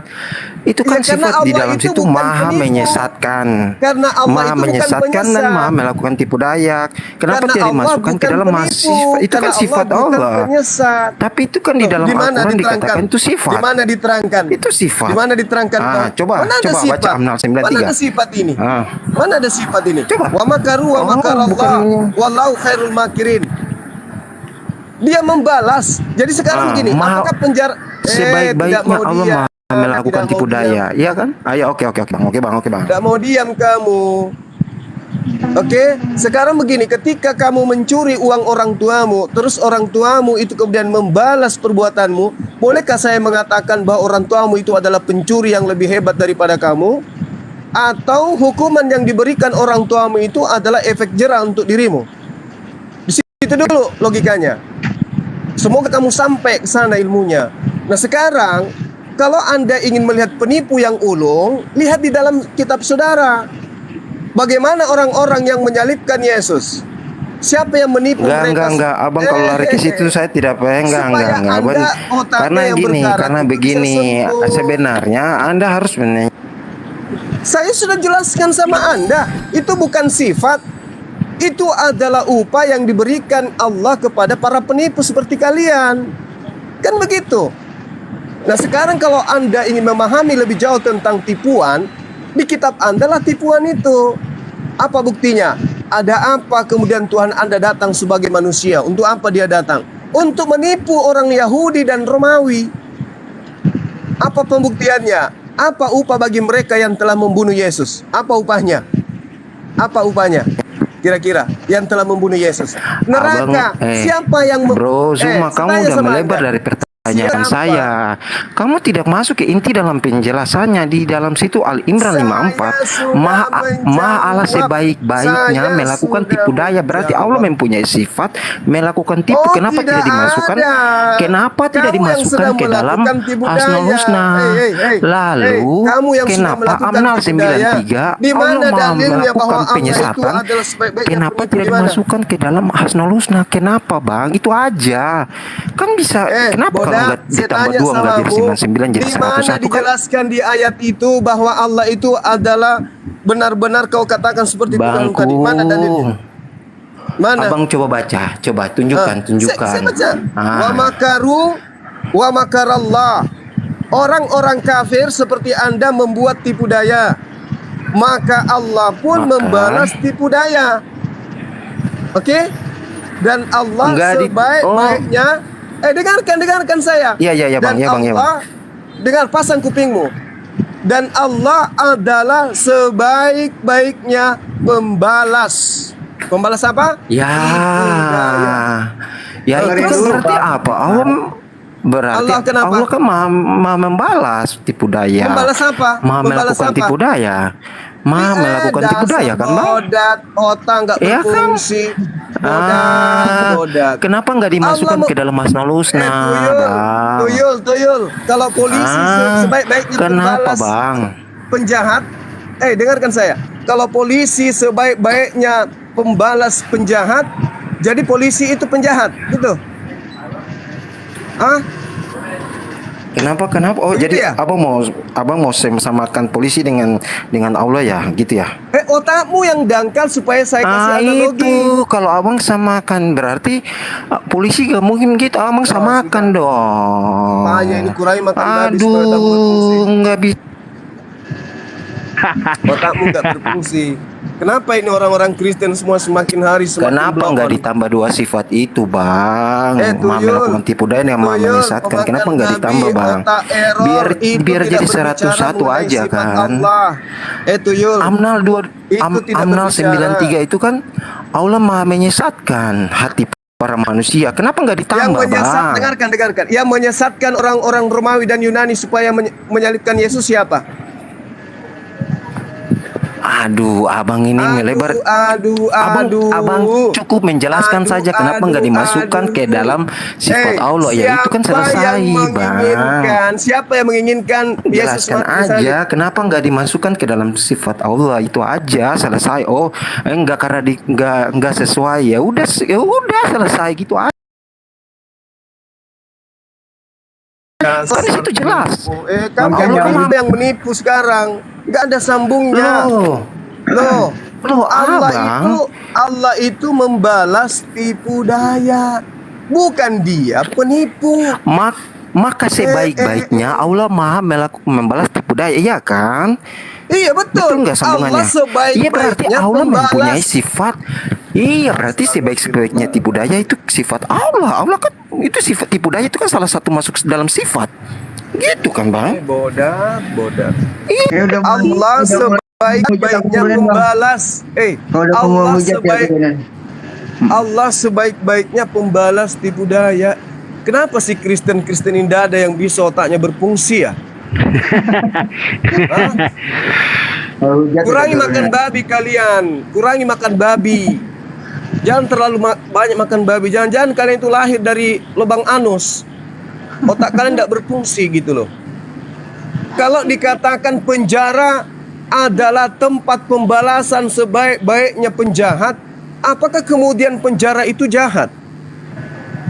Itu kan Ya, karena sifat di Allah dalam itu situ bukan maha penipu. menyesatkan. Karena Allah Maha itu bukan menyesatkan dan penyesat. maha melakukan tipu daya. Kenapa Karena tidak Allah dimasukkan ke bukan dalam penipu. sifat? Itu Karena kan sifat Allah bukan Allah. penyesat. Tapi itu kan di dalam Di mana Al-Quran diterangkan? dikatakan itu sifat. Di mana diterangkan? Itu sifat. Di mana diterangkan? Coba Mana ada baca sifat? Amnal 93. Mana ada sifat ini? Mana ada sifat ini? Coba. Wa makaru wa makarallah bukan- wallahu khairul makirin. Dia membalas. Jadi sekarang begini, apakah penjara tidak Sebaik-baiknya mau Allah diam. maha melakukan Tidak tipu mau diam. daya. Iya kan? Ayo oke Bang. Tidak mau diam kamu. Oke, sekarang begini, ketika kamu mencuri uang orang tuamu, terus orang tuamu itu kemudian membalas perbuatanmu, bolehkah saya mengatakan bahwa orang tuamu itu adalah pencuri yang lebih hebat daripada kamu? Atau hukuman yang diberikan orang tuamu itu adalah efek jerah untuk dirimu? Di situ dulu logikanya. Semoga kamu sampai ke sana ilmunya. Nah sekarang, kalau Anda ingin melihat penipu yang ulung, lihat di dalam kitab saudara. Bagaimana orang-orang yang menyalibkan Yesus? Siapa yang menipu mereka? Enggak. Abang kalau lari ke situ saya tidak pengen. Enggak. Supaya Abang, Anda otaknya karena yang gini, berkarat karena itu bisa begini. sembuh. Sebenarnya Anda harus Saya sudah jelaskan sama Anda, itu bukan sifat. Itu adalah upah yang diberikan Allah kepada para penipu seperti kalian. Kan begitu. Nah sekarang kalau Anda ingin memahami lebih jauh tentang tipuan, di kitab Anda lah tipuan itu. Apa buktinya? Ada apa kemudian Tuhan Anda datang sebagai manusia? Untuk apa dia datang? Untuk menipu orang Yahudi dan Romawi. Apa pembuktiannya? Apa upah bagi mereka yang telah membunuh Yesus? Apa upahnya? Apa upahnya? Kira-kira yang telah membunuh Yesus. Neraka. Siapa yang Bro, Zuma kamu udah melebar Anda. dari pertanyaan Siapa? saya. Kamu tidak masuk ke inti dalam penjelasannya di dalam situ Al-Imran 54. Maha Allah sebaik-baiknya Saya melakukan sudah tipu daya. Berarti menjawab. Allah mempunyai sifat melakukan tipu. Oh, Kenapa tidak dimasukkan? ada. Kenapa tidak Kamu yang dimasukkan sedang ke dalam melakukan tipu daya. Asmaul Husna? Lalu kamu yang sudah kenapa melakukan Amnal tipu daya? 93 Di mana Allah maha dalilnya bahwa melakukan Allah itu penyesatan? adalah sebaik-baiknya Kenapa penipu? tidak Di mana? dimasukkan ke dalam Asmaul Husna? Kenapa Bang? Itu aja. Kan bisa. Kenapa kalau Bodak, nggak saya ditambah tanya 2 nggak jadi samamu, 99 jadi di mana 101 kan? dijelaskan di ayat itu bahwa Allah itu adalah benar-benar kau katakan seperti itu dalam Bangku. tadi. Mana dalilnya? Mana? Abang coba baca, coba tunjukkan. Saya baca. Wa makaru wa makarallah. Orang-orang kafir seperti Anda membuat tipu daya, maka Allah pun membalas tipu daya. Oke? Dan Allah sebaik-baiknya dengarkan saya. Iya Bang, Dan ya Bang, ya Bang. Allah, dengar, pasang kupingmu. Dan Allah adalah sebaik-baiknya pembalas. Pembalas apa? Ya itu kan berarti apa? Berarti Allah kenapa? Allah kan maha membalas tipu daya. Membalas apa? Maha Membalas melakukan apa? tipu daya. Maha melakukan tipu daya kan Bang? Bodat, otak nggak Iya kan? berfungsi. Bodat. Kenapa nggak dimasukkan ke dalam Asmaul Husna, Bang? Tuyul. Kalau polisi sebaik-baiknya Kenapa membalas Bang? penjahat, dengarkan saya. Kalau polisi sebaik-baiknya pembalas penjahat, jadi polisi itu penjahat, gitu? Kenapa? Oh, Gitu jadi ya? abang mau samakan polisi dengan Allah ya, gitu ya? Otakmu yang dangkal supaya saya kasih analogi. Itu kalau abang samakan berarti polisi gak mungkin gitu. Abang samakan dong. Makanya ini kurangi makan babi supaya otakmu berfungsi. Aduh, nggak bisa. Otakmu nggak berfungsi. Kenapa ini orang-orang Kristen semua semakin hari semakin Kenapa blokon? nggak ditambah 2 sifat itu, Bang? Tuyul. Melakukan tipu daya yang Tuyul, menyesatkan. Kenapa pemakan nggak babi, ditambah, Bang? otak error, itu Biar tidak jadi berbicara 101 mengenai aja sifat kan. Allah. Tuyul. Amnal 2 Itu tidak Amnal berbicara. 93 itu kan Allah Maha menyesatkan hati para manusia. Kenapa nggak Yang ditambah, menyesat, Bang? dengarkan. Yang menyesatkan orang-orang Romawi dan Yunani supaya menyalibkan Yesus siapa? Aduh, abang ini melebar. Aduh. Abang cukup menjelaskan saja kenapa nggak dimasukkan ke dalam sifat Allah ya, itu kan selesai, Bang. Siapa yang menginginkan Yesus Jelaskan mati salib? aja kenapa nggak dimasukkan ke dalam sifat Allah, itu aja selesai. Oh, enggak karena enggak sesuai, ya udah selesai gitu aja. Kan di situ jelas. Kamu Allah yang menipu sekarang. Nggak ada sambungnya. Loh, Allah itu membalas tipu daya. Bukan dia penipu. Maka sebaik-baiknya Allah Maha membalas tipu daya, ya kan? Iya betul. Nggak sambungannya? Allah sebaik-baiknya Iya, berarti Allah membalas. mempunyai sifat. Iya, berarti sebaik-baiknya tipu daya itu sifat Allah. Allah kan itu sifat tipu daya itu kan salah satu masuk dalam sifat. Gitu kan, Bang? Bodoh. Ya udah Allah sebaik-baiknya membalas. Allah sebaik-baiknya pembalas tipu daya. Kenapa sih Kristen ini tidak ada yang bisa otaknya berfungsi ya? Kurangi makan babi kalian. Kurangi makan babi. Jangan terlalu banyak makan babi. Jangan kalian itu lahir dari lubang anus. Otak kalian tidak berfungsi gitu loh. Kalau dikatakan penjara adalah tempat pembalasan sebaik-baiknya penjahat, apakah kemudian penjara itu jahat?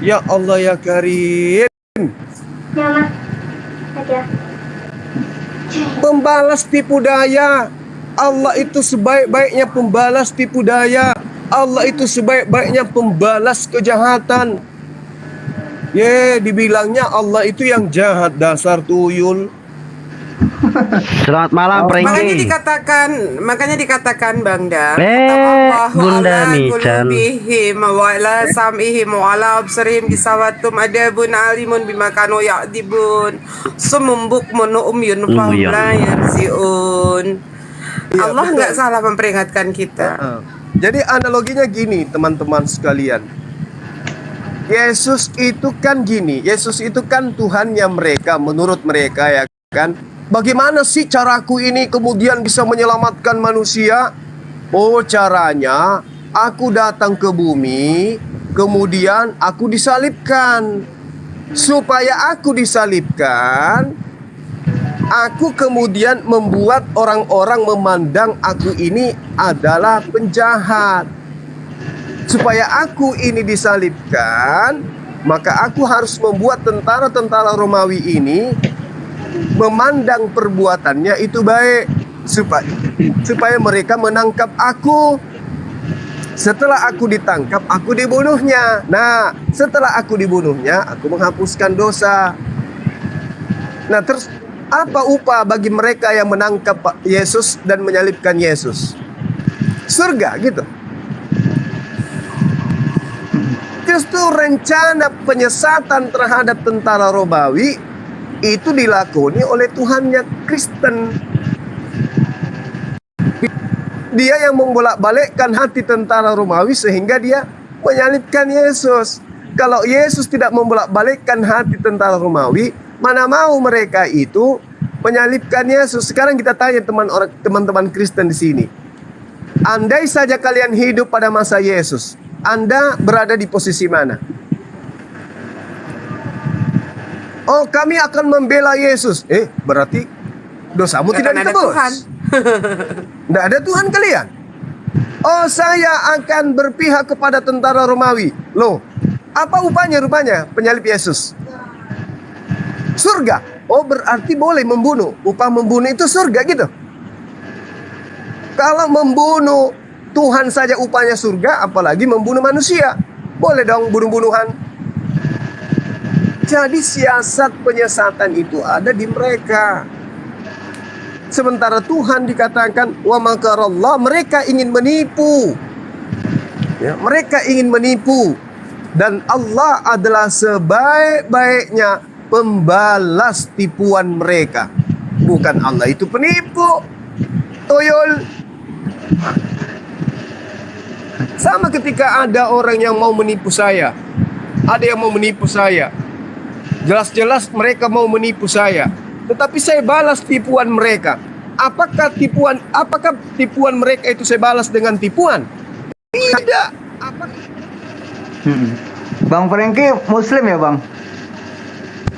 Ya Allah ya Karim. Ya, Mas. Aja. Pembalas tipu daya. Allah itu sebaik-baiknya pembalas tipu daya. Allah itu sebaik-baiknya pembalas kejahatan. Dibilangnya Allah itu yang jahat, dasar tuyul. Selamat malam, Prengki. Makanya dikatakan Bang Dam. Bunda Mican. Wa ala sam'ihim wa ala absarihim gisawatum adabun alimun bima kanu ya'dibun. Sumum bukmun umyun fahum la yarzi'un. Allah nggak salah memperingatkan kita. Jadi analoginya gini, teman-teman sekalian. Yesus itu kan gini, Yesus itu kan Tuhannya mereka, menurut mereka ya kan. Bagaimana sih caraku ini kemudian bisa menyelamatkan manusia? Oh, caranya aku datang ke bumi, kemudian aku disalibkan. Supaya aku disalibkan, aku kemudian membuat orang-orang memandang aku ini adalah penjahat. Supaya aku ini disalibkan, maka aku harus membuat tentara-tentara Romawi ini memandang perbuatannya itu baik, supaya mereka menangkap aku. Setelah aku ditangkap, aku dibunuhnya. Nah, setelah aku dibunuhnya, aku menghapuskan dosa. Nah, terus apa upah bagi mereka yang menangkap Yesus dan menyalibkan Yesus? Surga gitu. Justru rencana penyesatan terhadap tentara Romawi itu dilakoni oleh Tuhannya Kristen. Dia yang membolak-balikkan hati tentara Romawi sehingga dia menyalibkan Yesus. Kalau Yesus tidak membolak-balikkan hati tentara Romawi, mana mau mereka itu menyalibkan Yesus. Sekarang kita tanya teman-teman Kristen di sini. Andai saja kalian hidup pada masa Yesus, Anda berada di posisi mana? Oh, kami akan membela Yesus. Berarti dosamu tidak ditebus. Tidak ada Tuhan kalian. Oh, saya akan berpihak kepada tentara Romawi. Loh, apa upahnya rupanya penyalib Yesus? surga. Oh, berarti boleh membunuh. Upah membunuh itu surga gitu. Kalau membunuh Tuhan saja upahnya surga, apalagi membunuh manusia. Boleh dong bunuh-bunuhan. Jadi siasat penyesatan itu ada di mereka. Sementara Tuhan dikatakan wa makarallah, mereka ingin menipu. Ya, mereka ingin menipu. Dan Allah adalah sebaik-baiknya pembalas tipuan mereka. Bukan Allah itu penipu, toyol. Sama ketika ada orang yang mau menipu saya. Ada yang mau menipu saya. Jelas-jelas mereka mau menipu saya. Tetapi saya balas tipuan mereka. Apakah tipuan mereka itu saya balas dengan tipuan? Tidak. Bang Franky Muslim ya Bang?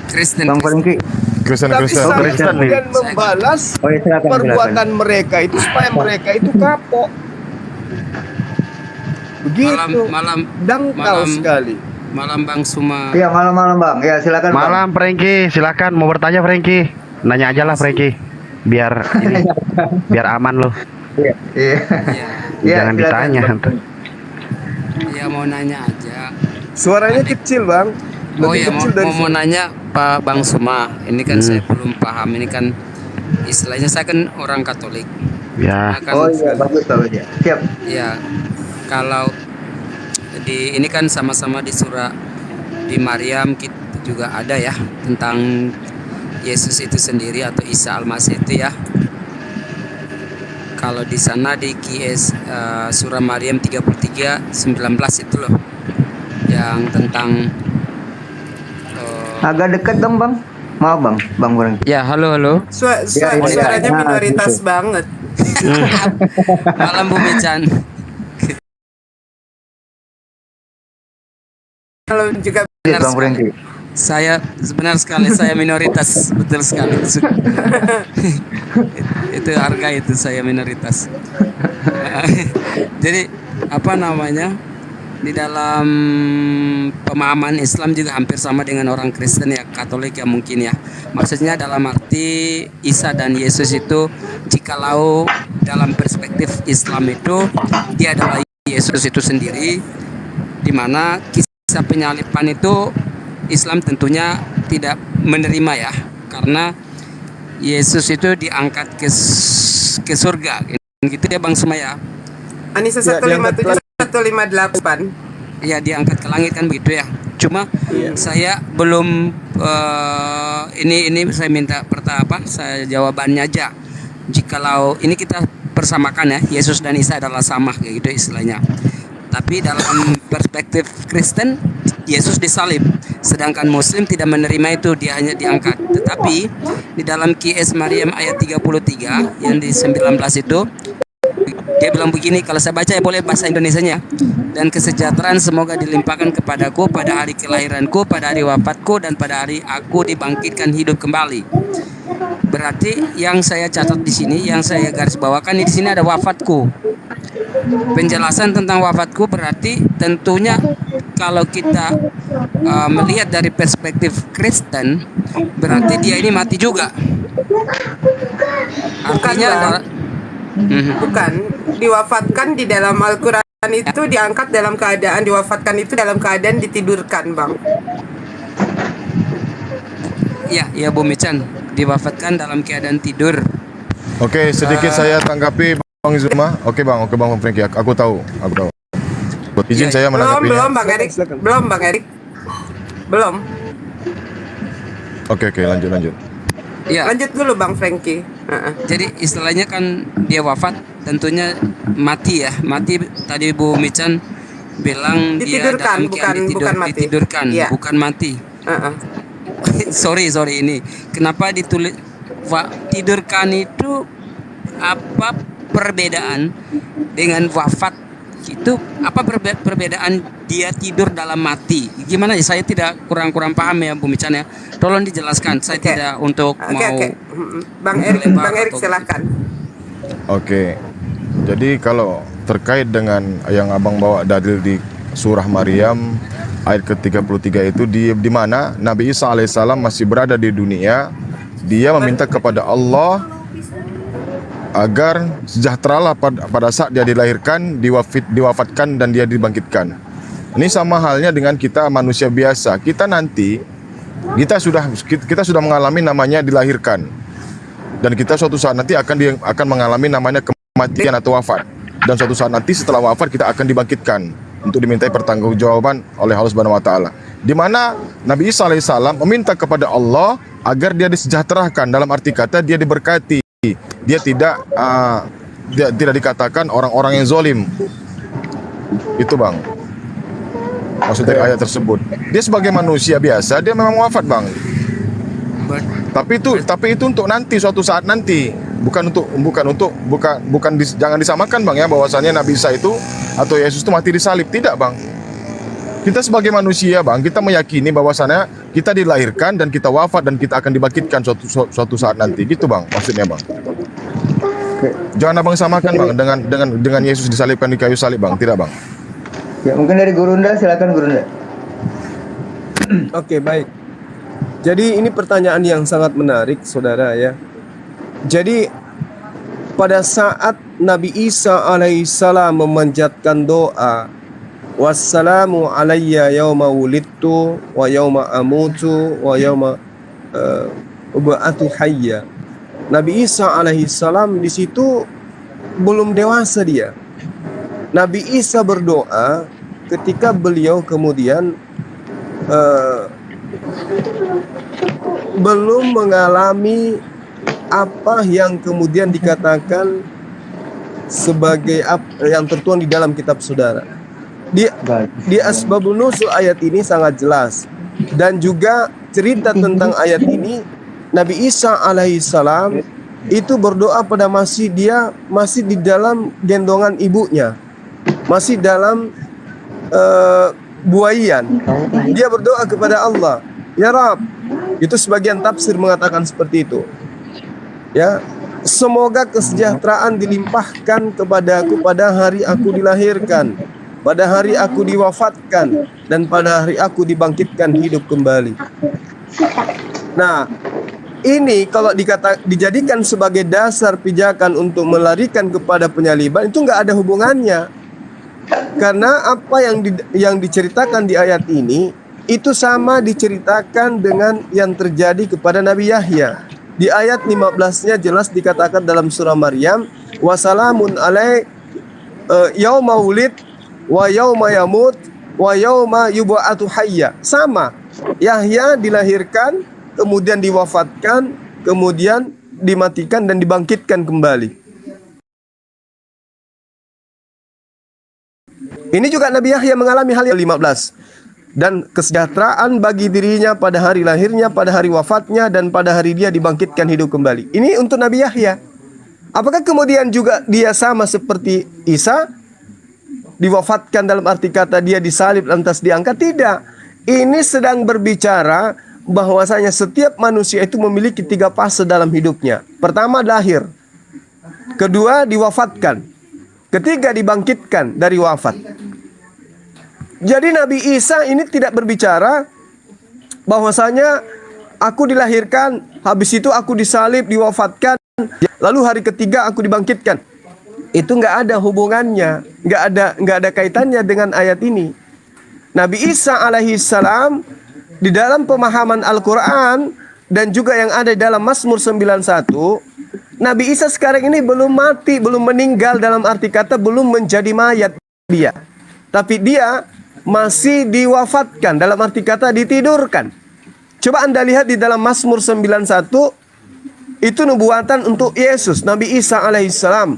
Kristen. Bang Franky. Tapi saya kemudian membalas perbuatan mereka itu supaya mereka itu kapok. Begitu. Dangkal sekali. Malam Bang Suma. Iya, malam-malam Bang. Ya, silakan Bang. Malam Franky, silakan mau bertanya Franky. Nanya aja lah Franky. Biar ini biar aman loh. Iya. Jangan ditanya. Ya mau nanya aja. Suaranya kecil Bang. Oh ya mau nanya Pak Bang Suma. Ini kan saya belum paham. Ini kan istilahnya saya kan orang Katolik. Ya. Oh iya, bagus kalau ya. Siap. Ya. Kalau ini kan sama-sama di surah di Maryam kita juga ada ya tentang Yesus itu sendiri atau Isa Al-Masih itu ya. Kalau di sana di QS surah Maryam 33:19 itu loh yang tentang agak dekat dong Bang. Maaf Bang Franky. Ya, halo. Suaranya minoritas banget. Malam Bu Mechan. Kalau juga benar sekali. Benar sekali saya minoritas, betul sekali. Itu harga itu saya minoritas. Jadi apa namanya? Di dalam pemahaman Islam juga hampir sama dengan orang Kristen ya, Katolik ya mungkin ya. Maksudnya dalam arti Isa dan Yesus itu jikalau dalam perspektif Islam itu dia adalah Yesus itu sendiri, di mana kisah penyalipan itu Islam tentunya tidak menerima ya, karena Yesus itu diangkat ke surga gitu ya Bang Sumaya. Anissa 157 158. Iya, diangkat ke langit kan begitu ya. Cuma saya belum ini saya minta saya jawabannya aja. Jikalau ini kita persamakan ya, Yesus dan Isa adalah sama kayak gitu istilahnya. Tapi dalam perspektif Kristen, Yesus disalib. Sedangkan Muslim tidak menerima itu, dia hanya diangkat. Tetapi di dalam QS Maryam ayat 33 yang di 19 itu, dia bilang begini, kalau saya baca ya boleh bahasa Indonesianya. Dan kesejahteraan semoga dilimpahkan kepadaku pada hari kelahiranku, pada hari wafatku, dan pada hari aku dibangkitkan hidup kembali. Berarti yang saya catat di sini, yang saya garis bawakan di sini ada wafatku. Penjelasan tentang wafatku berarti tentunya kalau kita melihat dari perspektif Kristen, berarti dia ini mati juga. Artinya adalah bukan diwafatkan di dalam Al-Quran itu diangkat dalam keadaan diwafatkan itu dalam keadaan ditidurkan Bang. Ya Bu Michan, diwafatkan dalam keadaan tidur. Oke, sedikit saya tanggapi Bang Zuma. Oke Bang Franky, aku tahu. Izin saya menanggapinya. Belum Bang Erik. Belum. Oke, lanjut. Ya. Lanjut dulu Bang Franky. Jadi istilahnya kan dia wafat, tentunya mati ya. Mati tadi Bu Michan bilang ditidurkan, dia dalam bukan mati. Ditidurkan, bukan mati. Sorry ini. Kenapa ditulis tidurkan itu apa perbedaan dengan wafat? Itu apa perbedaan dia tidur dalam mati? Gimana ya? Saya tidak kurang paham ya Bu Michan ya. Tolong dijelaskan. Saya tidak untuk mau Bang Erik silahkan. Oke. Jadi kalau terkait dengan yang Abang bawa dalil di surah Maryam ayat ke-33 itu di mana Nabi Isa alaihissalam masih berada di dunia. Dia meminta kepada Allah agar sejahteralah pada saat dia dilahirkan, diwafatkan dan dia dibangkitkan. Ini sama halnya dengan kita manusia biasa. Kita sudah mengalami namanya dilahirkan, dan kita suatu saat nanti akan mengalami namanya kematian atau wafat. Dan suatu saat nanti setelah wafat kita akan dibangkitkan untuk dimintai pertanggungjawaban oleh Allah Subhanahu wa taala. Di mana Nabi Isa alaihissalam meminta kepada Allah agar dia disejahterakan, dalam arti kata dia diberkati. Dia tidak dikatakan orang-orang yang zalim. Itu Bang. Maksud dari ayat tersebut. Dia sebagai manusia biasa, dia memang wafat Bang. Tapi itu untuk nanti, suatu saat nanti. Jangan disamakan Bang ya, bahwasannya Nabi Isa itu atau Yesus itu mati disalib. Tidak Bang. Kita sebagai manusia Bang, kita meyakini bahwasannya kita dilahirkan dan kita wafat dan kita akan dibangkitkan suatu saat nanti. Gitu Bang, maksudnya Bang. Jangan Abang samakan Bang dengan Yesus disalibkan di kayu salib Bang. Tidak Bang. Ya, mungkin dari Gurunda, silakan Gurunda. Oke, baik. Jadi ini pertanyaan yang sangat menarik, saudara ya. Jadi pada saat Nabi Isa alaihissalam memanjatkan doa, wassalamu alayya yauma wulidtu wa yauma amutu wa yauma ub'atu hayya. Nabi Isa alaihissalam di situ belum dewasa dia. Nabi Isa berdoa ketika beliau kemudian belum mengalami apa yang kemudian dikatakan sebagai yang tertuang di dalam kitab saudara. Di Asbabun Nuzul ayat ini sangat jelas, dan juga cerita tentang ayat ini Nabi Isa alaihissalam itu berdoa pada masih di dalam gendongan ibunya, masih dalam buaian. Dia berdoa kepada Allah, ya Rab. Itu sebagian tafsir mengatakan seperti itu. Ya, semoga kesejahteraan dilimpahkan kepadaku pada hari aku dilahirkan, pada hari aku diwafatkan, dan pada hari aku dibangkitkan hidup kembali. Nah, ini kalau dijadikan sebagai dasar pijakan untuk melarikan kepada penyaliban, itu nggak ada hubungannya. Karena apa yang diceritakan di ayat ini itu sama diceritakan dengan yang terjadi kepada Nabi Yahya. Di ayat 15-nya jelas dikatakan dalam surah Maryam, wasalamun alai yauma wulid wa yauma yamut wa yauma yub'atu hayya. Sama, Yahya dilahirkan, kemudian diwafatkan, kemudian dimatikan dan dibangkitkan kembali. Ini juga Nabi Yahya mengalami hal yang 15. Dan kesejahteraan bagi dirinya pada hari lahirnya, pada hari wafatnya, dan pada hari dia dibangkitkan hidup kembali. Ini untuk Nabi Yahya. Apakah kemudian juga dia sama seperti Isa? Diwafatkan dalam arti kata dia disalib lantas diangkat? Tidak. Ini sedang berbicara bahwasanya setiap manusia itu memiliki 3 fase dalam hidupnya. Pertama, lahir. Kedua, diwafatkan. Ketiga, dibangkitkan dari wafat. Jadi Nabi Isa ini tidak berbicara bahwasanya aku dilahirkan, habis itu aku disalib, diwafatkan, lalu hari ketiga aku dibangkitkan. Itu nggak ada hubungannya, nggak ada kaitannya dengan ayat ini. Nabi Isa alaihissalam di dalam pemahaman Al-Quran dan juga yang ada dalam Mazmur 91, Nabi Isa sekarang ini belum mati, belum meninggal, dalam arti kata belum menjadi mayat dia. Tapi dia masih diwafatkan, dalam arti kata ditidurkan. Coba Anda lihat di dalam Mazmur 91, itu nubuatan untuk Yesus, Nabi Isa alaihissalam.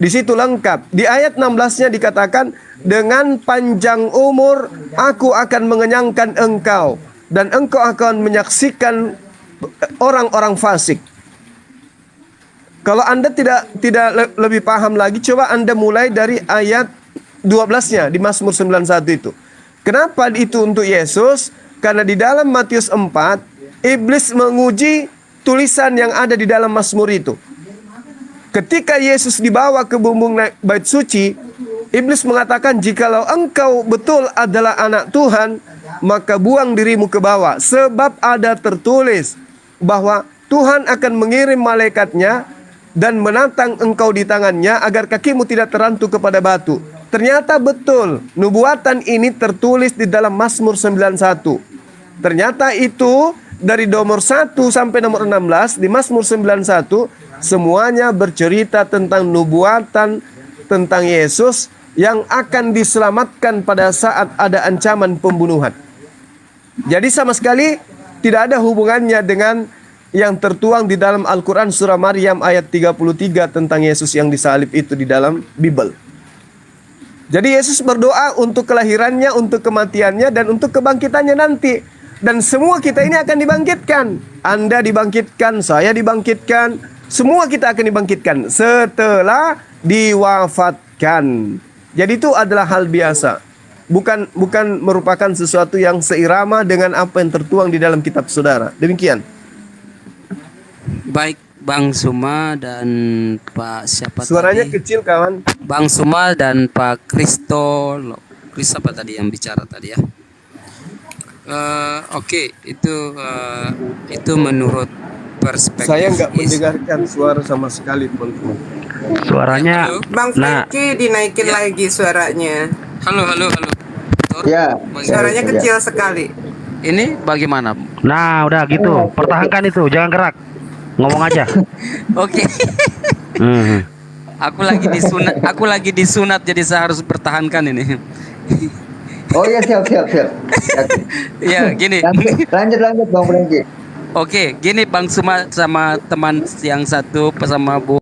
Di situ lengkap. Di ayat 16-nya dikatakan, dengan panjang umur aku akan mengenyangkan engkau, dan engkau akan menyaksikan orang-orang fasik. Kalau Anda tidak lebih paham lagi, coba Anda mulai dari ayat 12-nya di Mazmur 91 itu. Kenapa itu untuk Yesus? Karena di dalam Matius 4, iblis menguji tulisan yang ada di dalam Mazmur itu. Ketika Yesus dibawa ke bumbung bait suci, iblis mengatakan, jikalau engkau betul adalah anak Tuhan, maka buang dirimu ke bawah. Sebab ada tertulis bahwa Tuhan akan mengirim malaikatnya dan menantang engkau di tangannya agar kakimu tidak terantuk kepada batu. Ternyata betul, nubuatan ini tertulis di dalam Mazmur 91. Ternyata itu dari nomor 1 sampai nomor 16 di Mazmur 91 semuanya bercerita tentang nubuatan tentang Yesus yang akan diselamatkan pada saat ada ancaman pembunuhan. Jadi sama sekali tidak ada hubungannya dengan yang tertuang di dalam Al-Quran surah Maryam ayat 33 tentang Yesus yang disalib itu di dalam Bible. Jadi Yesus berdoa untuk kelahirannya, untuk kematiannya, dan untuk kebangkitannya nanti. Dan semua kita ini akan dibangkitkan. Anda dibangkitkan, saya dibangkitkan, semua kita akan dibangkitkan setelah diwafatkan. Jadi itu adalah hal biasa. Bukan merupakan sesuatu yang seirama dengan apa yang tertuang di dalam kitab saudara. Demikian. Baik Bang Suma dan Pak siapa Suaranya tadi? kecil kawan. Bang Suma dan Pak Kristo. Kris apa tadi yang bicara tadi ya? Oke, itu menurut perspektif. Saya nggak mendengarkan suara sama sekali pun. Suaranya Bang Franky dinaikin lagi suaranya. Halo. Ya. Suaranya kecil sekali. Ini bagaimana? Nah, udah gitu. Pertahankan itu, jangan gerak. Ngomong aja. Oke. Aku lagi disunat jadi saya harus pertahankan ini. Oh ya, siap. Ya, gini. Lanjut Bang Franky. Oke, gini Bang Suma sama teman yang satu sama Bu